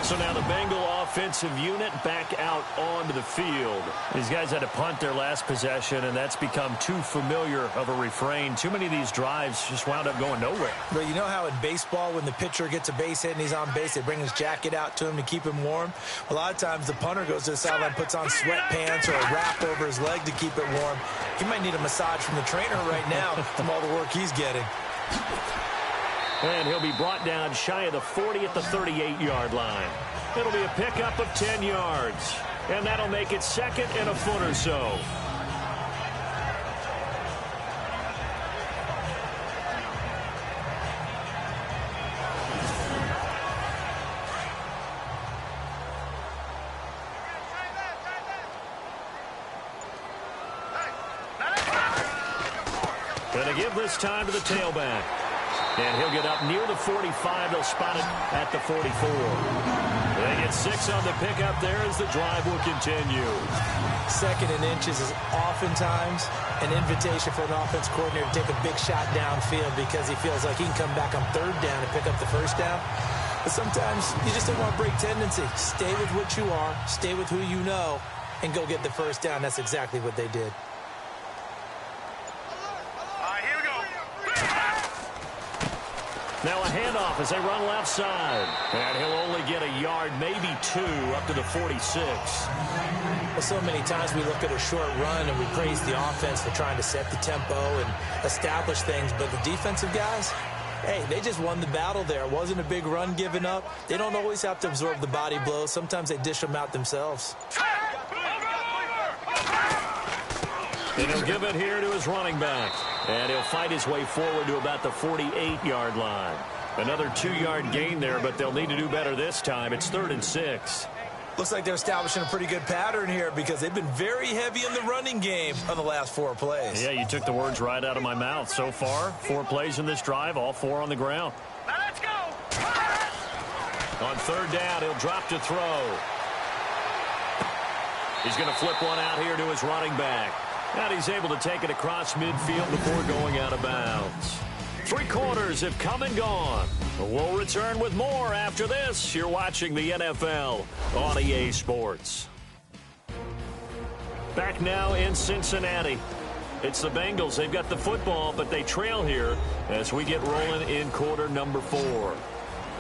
So now the Bengal offensive unit back out onto the field. These guys had to punt their last possession, and that's become too familiar of a refrain. Too many of these drives just wound up going nowhere. But you know how in baseball, when the pitcher gets a base hit and he's on base, they bring his jacket out to him to keep him warm? A lot of times the punter goes to the sideline, puts on sweatpants or a wrap over his leg to keep it warm. He might need a massage from the trainer right now from all the work he's getting. And he'll be brought down shy of the 40 at the 38-yard line. It'll be a pickup of 10 yards. And that'll make it second and a foot or so. Gonna give this time to the tailback. And he'll get up near the 45. They'll spot it at the 44. They get 6 on the pickup there as the drive will continue. Second and inches is oftentimes an invitation for an offense coordinator to take a big shot downfield because he feels like he can come back on third down and pick up the first down. But sometimes you just don't want to break tendency. Stay with what you are, stay with who you know, and go get the first down. That's exactly what they did. Now a handoff as they run left side. And he'll only get a yard, maybe 2, up to the 46. Well, so many times we look at a short run and we praise the offense for trying to set the tempo and establish things. But the defensive guys, hey, they just won the battle there. It wasn't a big run given up. They don't always have to absorb the body blows. Sometimes they dish them out themselves. And he'll give it here to his running back. And he'll fight his way forward to about the 48-yard line. Another 2-yard gain there, but they'll need to do better this time. It's 3rd and 6. Looks like they're establishing a pretty good pattern here because they've been very heavy in the running game on the last 4 plays. Yeah, you took the words right out of my mouth. So far, 4 plays in this drive, all 4 on the ground. Now let's go. On 3rd down, he'll drop to throw. He's going to flip one out here to his running back. And he's able to take it across midfield before going out of bounds. 3 quarters have come and gone. We'll return with more after this. You're watching the NFL on EA Sports. Back now in Cincinnati. It's the Bengals. They've got the football, but they trail here as we get rolling in quarter number 4.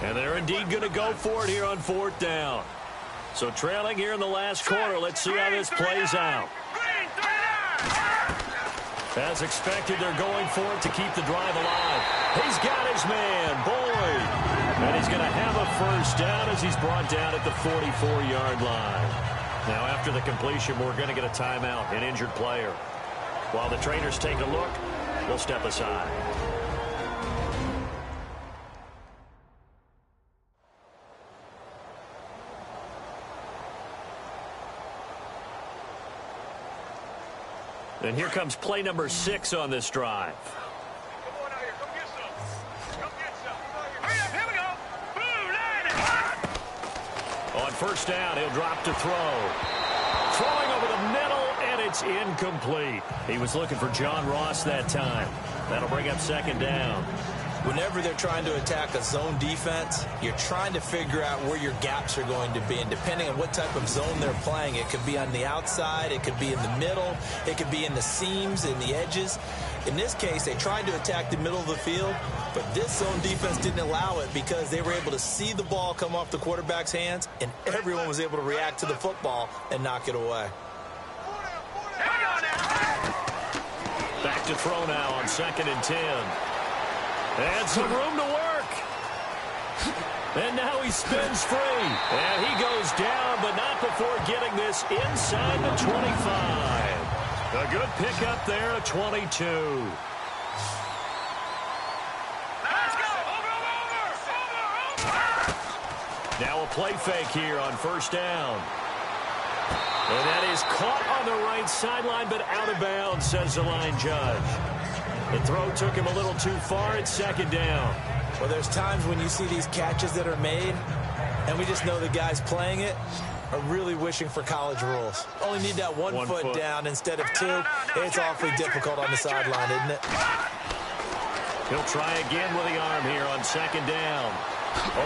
And they're indeed going to go for it here on 4th down. So trailing here in the last quarter. Let's see how this plays out. As expected, they're going for it to keep the drive alive. He's got his man, Boyd. And he's going to have a first down as he's brought down at the 44-yard line. Now, after the completion, we're going to get a timeout, an injured player. While the trainers take a look, we'll step aside. And here comes play number 6 on this drive. Come on out here. Come get some. Come get some. Hurry up. Here we go. Blue line. On first down, he'll drop to throw. Throwing over the middle, and it's incomplete. He was looking for John Ross that time. That'll bring up second down. Whenever they're trying to attack a zone defense, you're trying to figure out where your gaps are going to be. And depending on what type of zone they're playing, it could be on the outside, it could be in the middle, it could be in the seams, in the edges. In this case, they tried to attack the middle of the field, but this zone defense didn't allow it because they were able to see the ball come off the quarterback's hands, and everyone was able to react to the football and knock it away. Back to throw now on 2nd and 10. And some room to work. And now he spins free. And he goes down, but not before getting this inside the 25. A good pickup there at 22. Let's go. Over. Now a play fake here on first down. And that is caught on the right sideline, but out of bounds, says the line judge. The throw took him a little too far at second down. Well, there's times when you see these catches that are made, and we just know the guys playing it are really wishing for college rules. Only need that one foot down instead of 2. It's awfully difficult on the sideline, isn't it? He'll try again with the arm here on second down.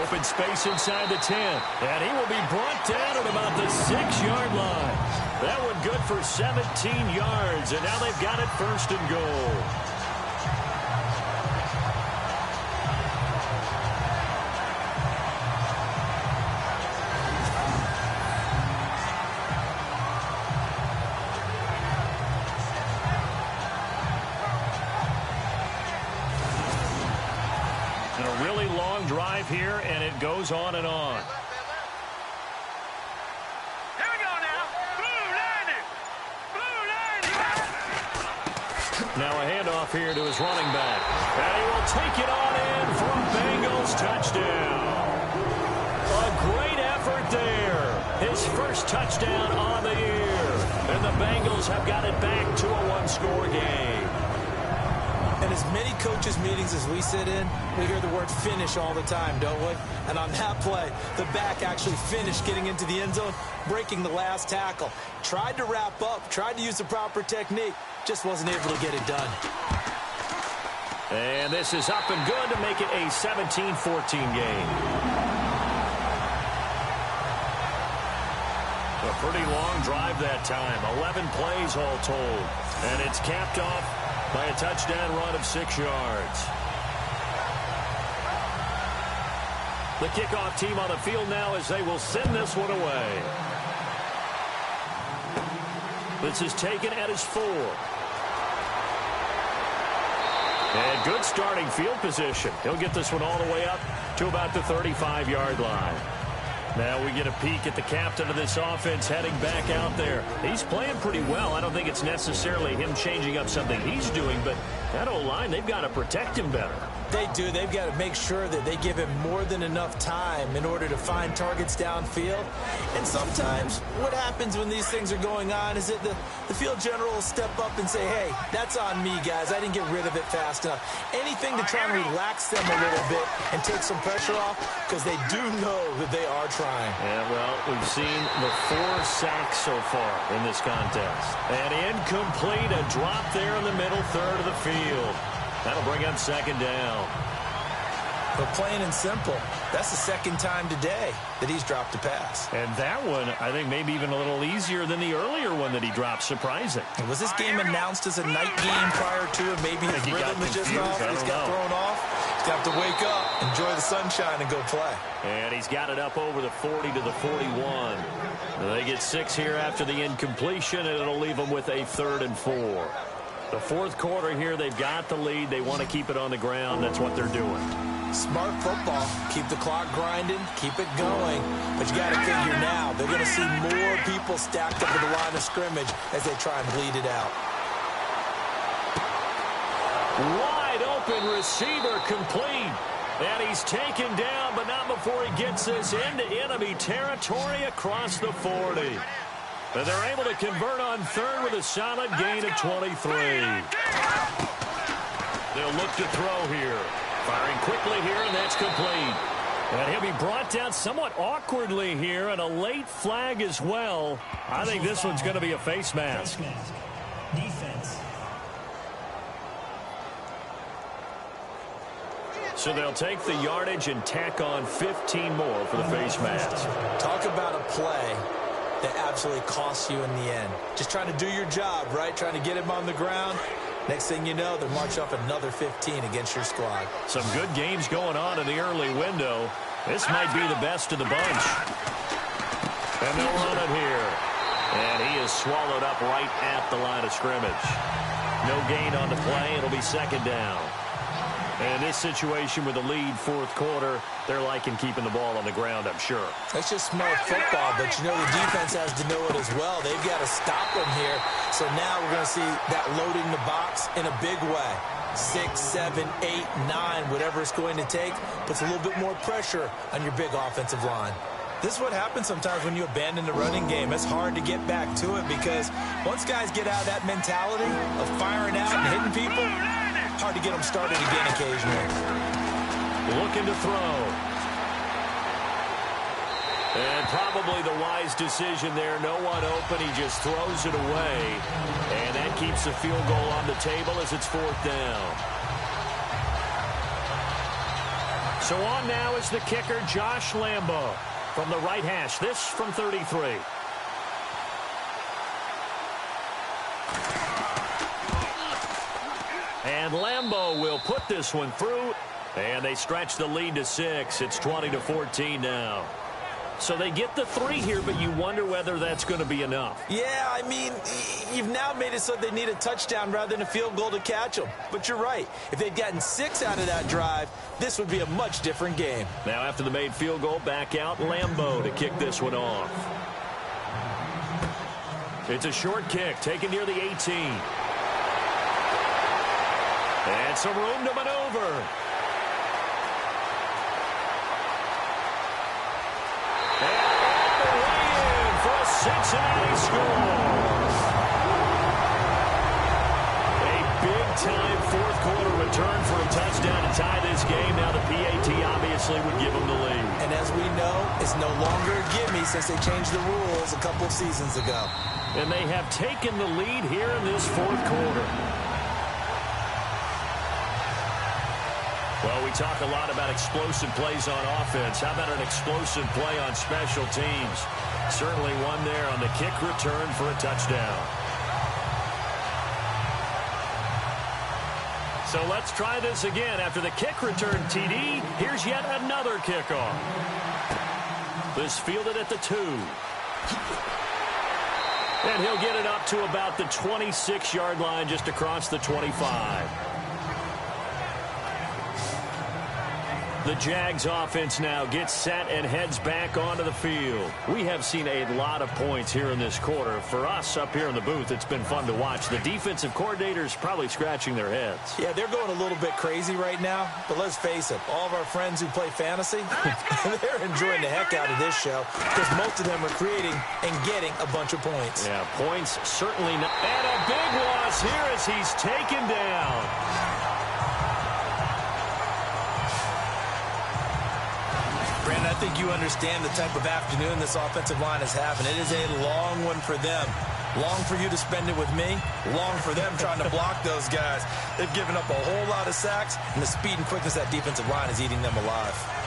Open space inside the 10. And he will be brought down at about the 6-yard line. That one good for 17 yards. And now they've got it first and goal. Drive here, and it goes on and on. Here we go now. Blue line. Now a handoff here to his running back. And he will take it on in for a Bengals touchdown. A great effort there. His first touchdown on the year. And the Bengals have got it back to a one-score game. And as many coaches' meetings as we sit in, we hear the word finish all the time, don't we? And on that play, the back actually finished getting into the end zone, breaking the last tackle. Tried to wrap up, tried to use the proper technique, just wasn't able to get it done. And this is up and good to make it a 17-14 game. A pretty long drive that time, 11 plays all told. And it's capped off by a touchdown run of 6 yards. The kickoff team on the field now as they will send this one away. This is taken at his 4. And good starting field position. He'll get this one all the way up to about the 35-yard line. Now we get a peek at the captain of this offense heading back out there. He's playing pretty well. I don't think it's necessarily him changing up something he's doing, but that O-line, they've got to protect him better. They do. They've got to make sure that they give him more than enough time in order to find targets downfield. And sometimes what happens when these things are going on is that the field general will step up and say, hey, that's on me, guys. I didn't get rid of it fast enough. Anything to try and relax them a little bit and take some pressure off because they do know that they are trying. Yeah, well, we've seen the 4 sacks so far in this contest. And incomplete, a drop there in the middle third of the field. That'll bring up second down. But plain and simple, that's the second time today that he's dropped a pass. And that one, I think, maybe even a little easier than the earlier one that he dropped. Surprising. And was this game announced as a night game prior to it? Maybe his rhythm is just off. He's got thrown off. He's got to wake up, enjoy the sunshine, and go play. And he's got it up over the 40 to the 41. They get 6 here after the incompletion, and it'll leave them with a 3rd and 4. The fourth quarter here, they've got the lead. They want to keep it on the ground. That's what they're doing. Smart football. Keep the clock grinding. Keep it going. But you got to figure now, they're going to see more people stacked up at the line of scrimmage as they try and bleed it out. Wide open receiver complete. And he's taken down, but not before he gets this into enemy territory across the 40. And they're able to convert on third with a solid gain of 23. They'll look to throw here. Firing quickly here, and that's complete. And he'll be brought down somewhat awkwardly here, and a late flag as well. I think this one's going to be a face mask. Defense. So they'll take the yardage and tack on 15 more for the face mask. Talk about a play that absolutely costs you in the end. Just trying to do your job, right? Trying to get him on the ground. Next thing you know, they're marching off another 15 against your squad. Some good games going on in the early window. This might be the best of the bunch. And they'll run it here. And he is swallowed up right at the line of scrimmage. No gain on the play. It'll be second down. And in this situation with the lead fourth quarter, they're liking keeping the ball on the ground, I'm sure. That's just smart football, but you know the defense has to know it as well. They've got to stop them here. So now we're going to see that loading the box in a big way. 6, 7, 8, 9, whatever it's going to take, puts a little bit more pressure on your big offensive line. This is what happens sometimes when you abandon the running game. It's hard to get back to it because once guys get out of that mentality of firing out and hitting people, hard to get them started again occasionally. Looking to throw. And probably the wise decision there. No one open. He just throws it away. And that keeps the field goal on the table as it's fourth down. So on now is the kicker, Josh Lambo, from the right hash. This from 33. And Lambo will put this one through. And they stretch the lead to 6. It's 20-14 now. So they get the 3 here, but you wonder whether that's going to be enough. Yeah, I mean, you've now made it so they need a touchdown rather than a field goal to catch them. But you're right. If they'd gotten 6 out of that drive, this would be a much different game. Now after the made field goal, back out Lambo to kick this one off. It's a short kick taken near the 18. And some room to maneuver. Cincinnati scores. A big-time fourth-quarter return for a touchdown to tie this game. Now the PAT obviously would give them the lead. And as we know, it's no longer a gimme since they changed the rules a couple of seasons ago. And they have taken the lead here in this fourth quarter. Well, we talk a lot about explosive plays on offense. How about an explosive play on special teams? Certainly one there on the kick return for a touchdown. So let's try this again. After the kick return TD, here's yet another kickoff. This fielded at the 2. And he'll get it up to about the 26-yard line, just across the 25. The Jags offense now gets set and heads back onto the field. We have seen a lot of points here in this quarter. For us up here in the booth, it's been fun to watch. The defensive coordinators probably scratching their heads. Yeah, they're going a little bit crazy right now. But let's face it, all of our friends who play fantasy, they're enjoying the heck out of this show because most of them are creating and getting a bunch of points. Yeah, points certainly not. And a big loss here as he's taken down. Brandon, I think you understand the type of afternoon this offensive line is having. It is a long one for them. Long for you to spend it with me. Long for them trying to block those guys. They've given up a whole lot of sacks, and the speed and quickness of that defensive line is eating them alive.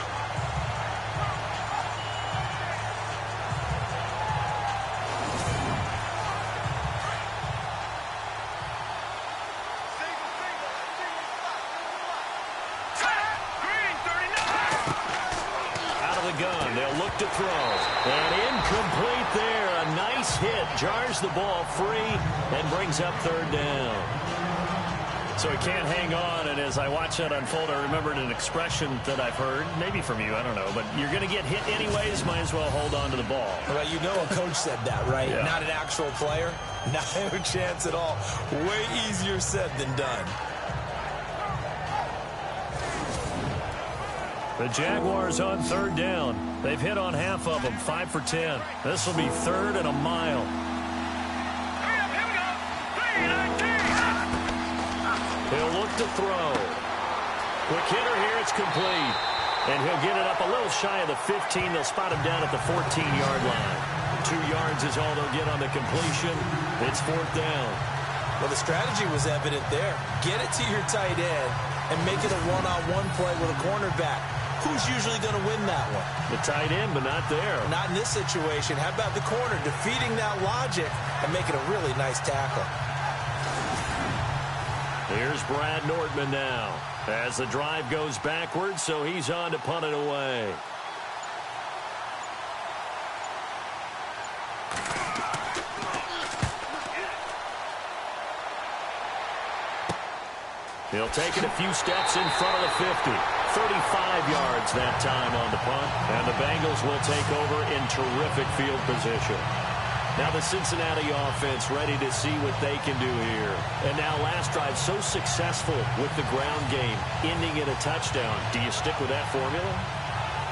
To throw. And incomplete there. A nice hit. Jars the ball free and brings up third down. So he can't hang on. And as I watch that unfold, I remembered an expression that I've heard, maybe from you, I don't know, but you're going to get hit anyways, might as well hold on to the ball. Well, you know a coach said that, right? Yeah. Not an actual player. Not a chance at all. Way easier said than done. The Jaguars on third down. They've hit on half of them, 5 for 10. This will be third and a mile. He'll look to throw. Quick hitter here. It's complete. And he'll get it up a little shy of the 15. They'll spot him down at the 14-yard line. 2 yards is all they'll get on the completion. It's 4th down. Well, the strategy was evident there. Get it to your tight end and make it a one-on-one play with a cornerback. Who's usually going to win that one? The tight end, but not there. Not in this situation. How about the corner defeating that logic and making a really nice tackle? Here's Brad Nordman now as the drive goes backwards, so he's on to punt it away. He'll take it a few steps in front of the 50. 35 yards that time on the punt, and the Bengals will take over in terrific field position. Now the Cincinnati offense ready to see what they can do here. And now last drive so successful with the ground game, ending in a touchdown. Do you stick with that formula?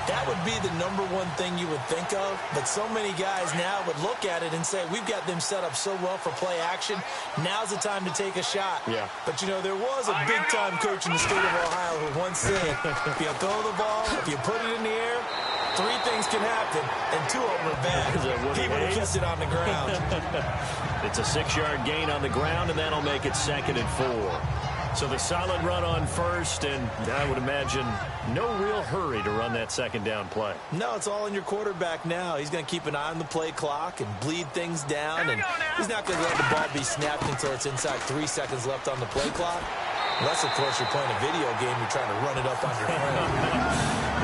That would be the #1 thing you would think of, but so many guys now would look at it and say, we've got them set up so well for play action, now's the time to take a shot. Yeah. But, you know, there was a big-time coach in the state of Ohio who once said, if you throw the ball, if you put it in the air, 3 things can happen, and 2 of them are bad. He would have kept it on the ground. It's a 6-yard gain on the ground, and that'll make it 2nd and 4. So the solid run on first, and I would imagine no real hurry to run that 2nd down play. No, it's all in your quarterback now. He's going to keep an eye on the play clock and bleed things down, and he's not going to let the ball be snapped until it's inside 3 seconds left on the play clock. Unless, of course, you're playing a video game, you're trying to run it up on your friend.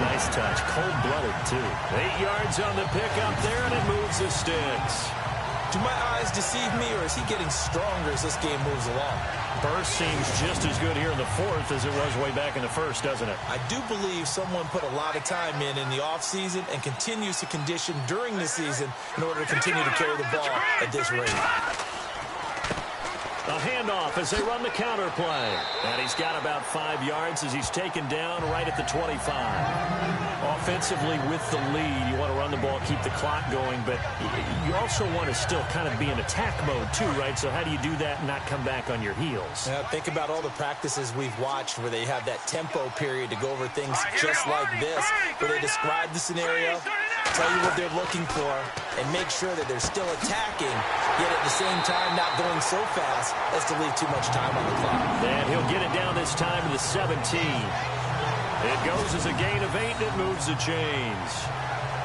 Nice touch. Cold-blooded, too. 8 yards on the pickup there, and it moves the sticks. Do my eyes deceive me, or is he getting stronger as this game moves along? Burst seems just as good here in the 4th as it was way back in the 1st, doesn't it? I do believe someone put a lot of time in the offseason and continues to condition during the season in order to continue to carry the ball at this rate. A handoff as they run the counter play. And he's got about 5 yards as he's taken down right at the 25. Offensively with the lead, you want to run the ball, keep the clock going, but you also want to still kind of be in attack mode too, right? So how do you do that and not come back on your heels? Think about all the practices we've watched where they have that tempo period to go over things just like this, where they describe the scenario, tell you what they're looking for, and make sure that they're still attacking, yet at the same time not going so fast as to leave too much time on the clock. And he'll get it down this time to the 17. It goes as a gain of 8, and it moves the chains.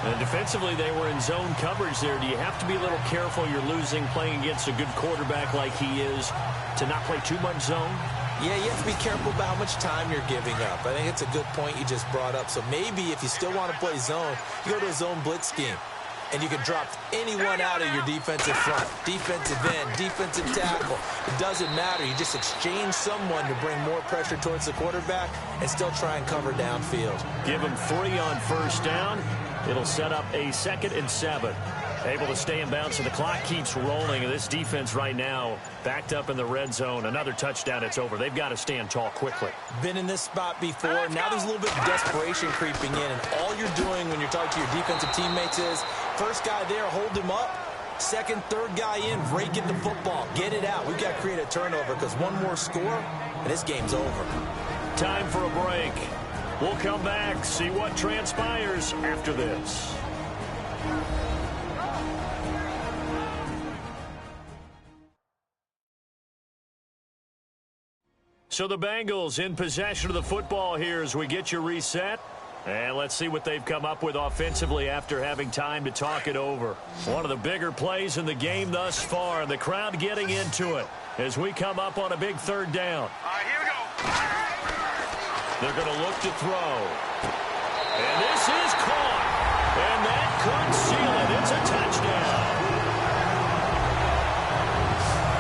And defensively, they were in zone coverage there. Do you have to be a little careful? You're losing playing against a good quarterback like he is to not play too much zone? Yeah, you have to be careful about how much time you're giving up. I think it's a good point you just brought up. So maybe if you still want to play zone, you go to a zone blitz scheme. And you can drop anyone out of your defensive front, defensive end, defensive tackle. It doesn't matter. You just exchange someone to bring more pressure towards the quarterback and still try and cover downfield. Give him 3 on 1st down. It'll set up a 2nd and 7. Able to stay in bounds, so the clock keeps rolling. And this defense right now backed up in the red zone. Another touchdown, it's over. They've got to stand tall quickly. Been in this spot before. Now there's a little bit of desperation creeping in. And all you're doing when you're talking to your defensive teammates is, first guy there, hold him up. Second, third guy in, rake at the football. Get it out. We've got to create a turnover because one more score, and this game's over. Time for a break. We'll come back, see what transpires after this. So the Bengals in possession of the football here as we get you reset. And let's see what they've come up with offensively after having time to talk it over. One of the bigger plays in the game thus far, and the crowd getting into it as we come up on a big 3rd down. All right, here we go. They're going to look to throw. And this is caught. And that could seal it. It's a touchdown.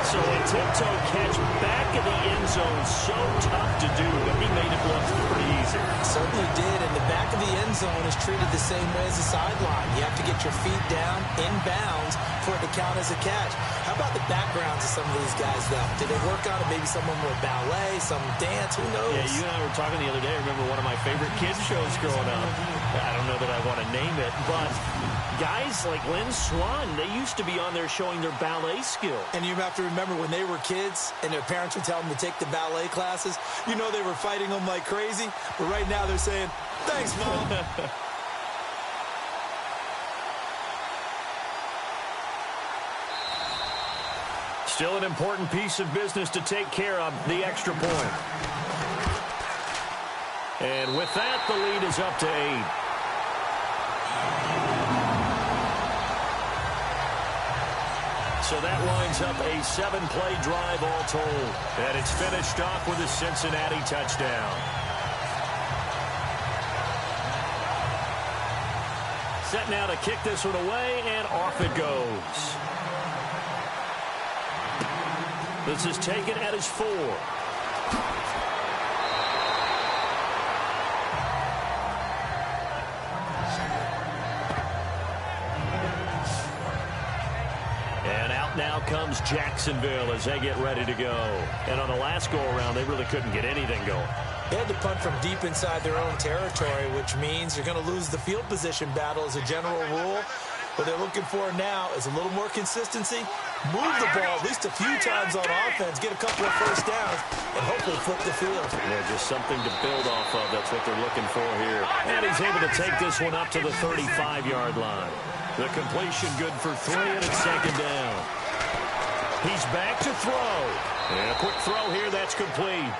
So a tiptoe catch back in the end zone, so tough to do, but he made it look pretty easy. Certainly did, and the back of the end zone is treated the same way as the sideline. You have to get your feet down, in bounds, for it to count as a catch. How about the backgrounds of some of these guys, though? Did they work on it? Maybe some of them were ballet, some dance, who knows? Yeah, you and I were talking the other day. I remember one of my favorite kids shows growing up. I don't know that I want to name it, but guys like Lynn Swan, they used to be on there showing their ballet skill. And you have to remember when they were kids and their parents would tell them to take the ballet classes, you know they were fighting them like crazy. But right now they're saying, thanks, Mom. Still an important piece of business to take care of, the extra point. And with that, the lead is up to 8. So that lines up a 7-play drive all told. And it's finished off with a Cincinnati touchdown. Set now to kick this one away, and off it goes. This is taken at his 4. And out now comes Jacksonville as they get ready to go. And on the last go-around, they really couldn't get anything going. They had to punt from deep inside their own territory, which means you're going to lose the field position battle as a general rule. What they're looking for now is a little more consistency, move the ball at least a few times on offense, get a couple of first downs, and hopefully flip the field. Yeah, just something to build off of. That's what they're looking for here. And he's able to take this one up to the 35-yard line. The completion good for 3, and it's second down. He's back to throw. And a quick throw here, that's complete.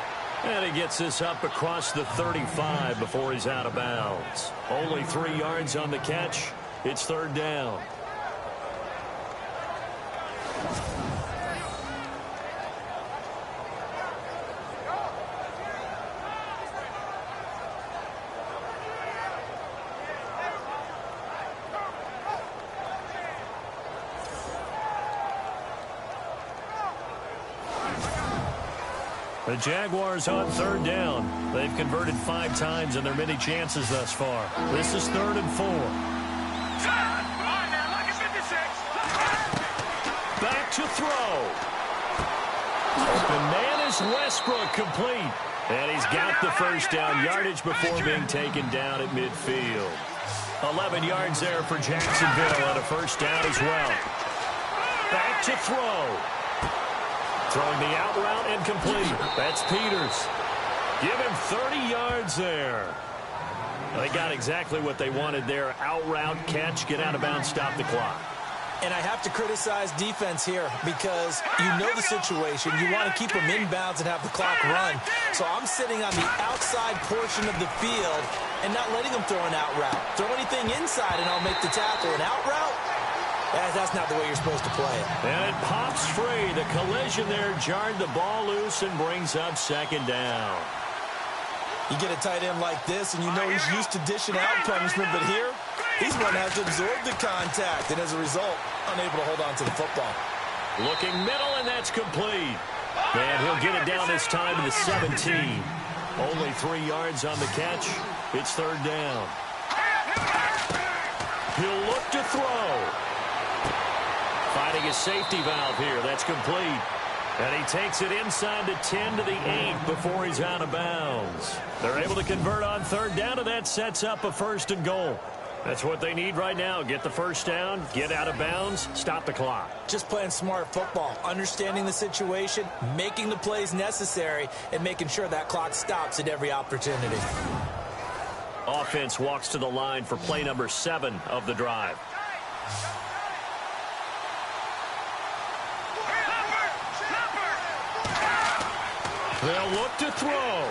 And he gets this up across the 35 before he's out of bounds. Only 3 yards on the catch. It's third down. The Jaguars on third down. They've converted 5 times in their many chances thus far. This is 3rd and 4. Back to throw. The man is Westbrook, complete. And he's got the first down, yardage before being taken down at midfield. 11 yards there for Jacksonville and a first down as well. Back to throw. Throwing the out route and complete. That's Peters. Give him 30 yards there. They got exactly what they wanted there. Out route, catch, get out of bounds, stop the clock. And I have to criticize defense here because you know the situation. You want to keep them inbounds and have the clock run. So I'm sitting on the outside portion of the field and not letting them throw an out route. Throw anything inside and I'll make the tackle. An out route? That's not the way you're supposed to play it. And it pops free. The collision there jarred the ball loose and brings up second down. You get a tight end like this, and you know he's used to dishing out punishment, but here, he's one that has to absorb the contact, and as a result, unable to hold on to the football. Looking middle, and that's complete. And he'll get it down this time to the 17. Only 3 yards on the catch. It's third down. He'll look to throw. Finding a safety valve here. That's complete. And he takes it inside the 10 to the 8 before he's out of bounds. They're able to convert on third down, and that sets up a 1st and goal. That's what they need right now. Get the first down, get out of bounds, stop the clock. Just playing smart football, understanding the situation, making the plays necessary, and making sure that clock stops at every opportunity. Offense walks to the line for play number 7 of the drive. They'll look to throw.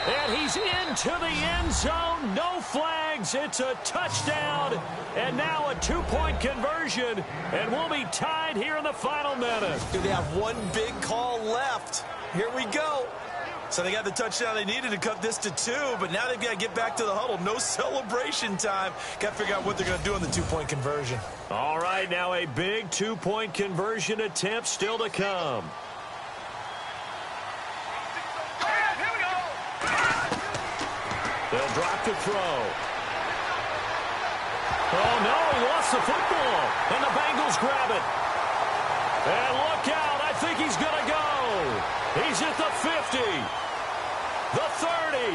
And he's into the end zone. No flags. It's a touchdown. And now a 2-point conversion. And we'll be tied here in the final minute. Do they have one big call left? Here we go. So they got the touchdown they needed to cut this to 2, but now they've got to get back to the huddle. No celebration time. Got to figure out what they're going to do on the 2-point conversion. All right, now a big 2-point conversion attempt still to come. They'll drop to throw. Oh, no, he lost the football. And the Bengals grab it. And look out. I think he's going to go. He's at the 50, the 30,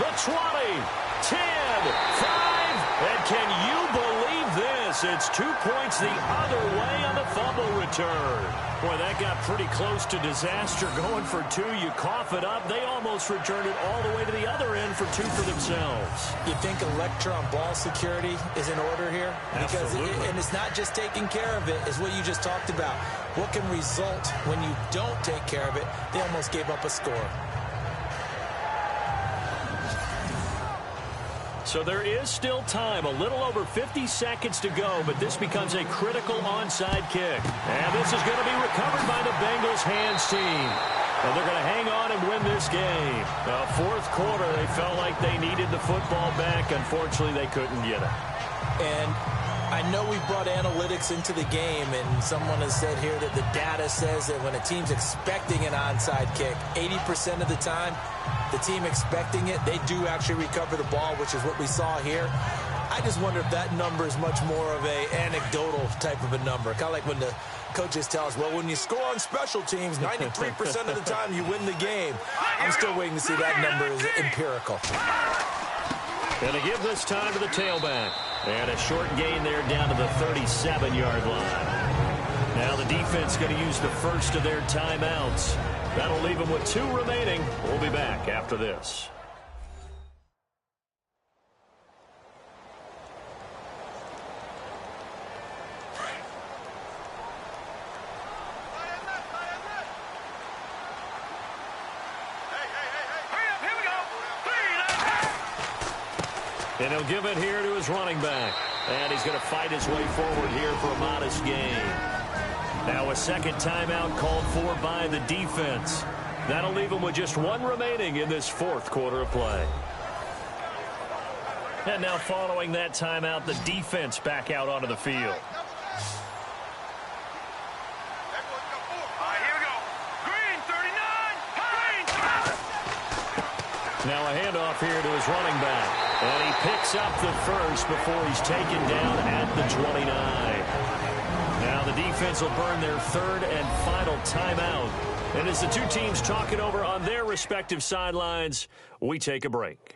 the 20, 10, 5. And can you believe this? It's 2 points the other way on the fumble return. Boy, that got pretty close to disaster. Going for 2, you cough it up. They almost returned it all the way to the other end for 2 for themselves. You think electron ball security is in order here? Absolutely. And it's not just taking care of it, it's what you just talked about. What can result when you don't take care of it? They almost gave up a score. So there is still time, a little over 50 seconds to go, but this becomes a critical onside kick. And this is going to be recovered by the Bengals hands team. And they're going to hang on and win this game. Fourth quarter, they felt like they needed the football back. Unfortunately, they couldn't get it. And I know we brought analytics into the game, and someone has said here that the data says that when a team's expecting an onside kick, 80% of the time, the team expecting it, they do actually recover the ball, which is what we saw here. I just wonder if that number is much more of a anecdotal type of a number. Kind of like when the coaches tell us, well, when you score on special teams, 93% of the time you win the game. I'm still waiting to see that number is empirical. Going to give this time to the tailback. And a short gain there down to the 37-yard line. Now the defense going to use the first of their timeouts. That'll leave them with 2 remaining. We'll be back after this. And he'll give it here to his running back. And he's going to fight his way forward here for a modest gain. Now a second timeout called for by the defense. That'll leave him with just 1 remaining in this fourth quarter of play. And now following that timeout, the defense back out onto the field. Now a handoff here to his running back. And he picks up the first before he's taken down at the 29. Now the defense will burn their third and final timeout. And as the two teams talk it over on their respective sidelines, we take a break.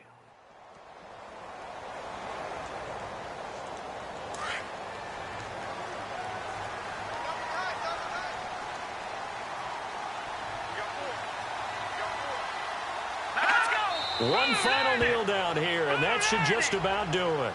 One final kneel down here, and that should just about do it.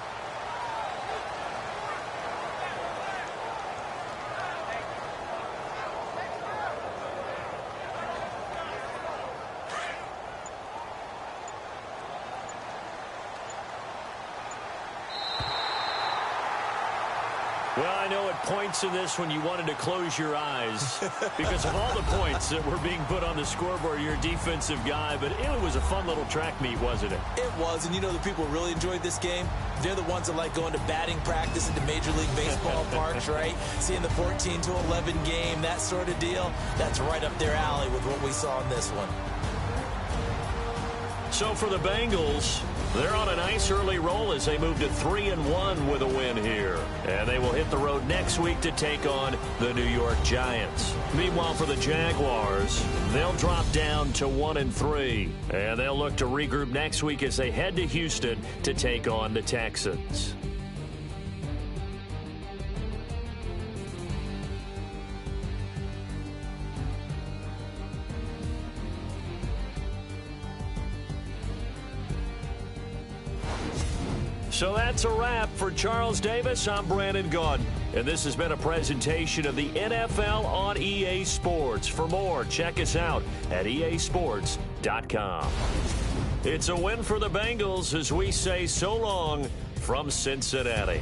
Well, I know at points in this when you wanted to close your eyes because of all the points that were being put on the scoreboard, you're a defensive guy, but it was a fun little track meet, wasn't it? It was, and you know the people who really enjoyed this game? They're the ones that like going to batting practice at the Major League Baseball parks, right? Seeing the 14-11 game, that sort of deal, that's right up their alley with what we saw in this one. So for the Bengals, they're on a nice early roll as they move to 3-1 with a win here. And they will hit the road next week to take on the New York Giants. Meanwhile, for the Jaguars, they'll drop down to 1-3. And they'll look to regroup next week as they head to Houston to take on the Texans. So that's a wrap. For Charles Davis, I'm Brandon Gaudin. And this has been a presentation of the NFL on EA Sports. For more, check us out at easports.com. It's a win for the Bengals as we say so long from Cincinnati.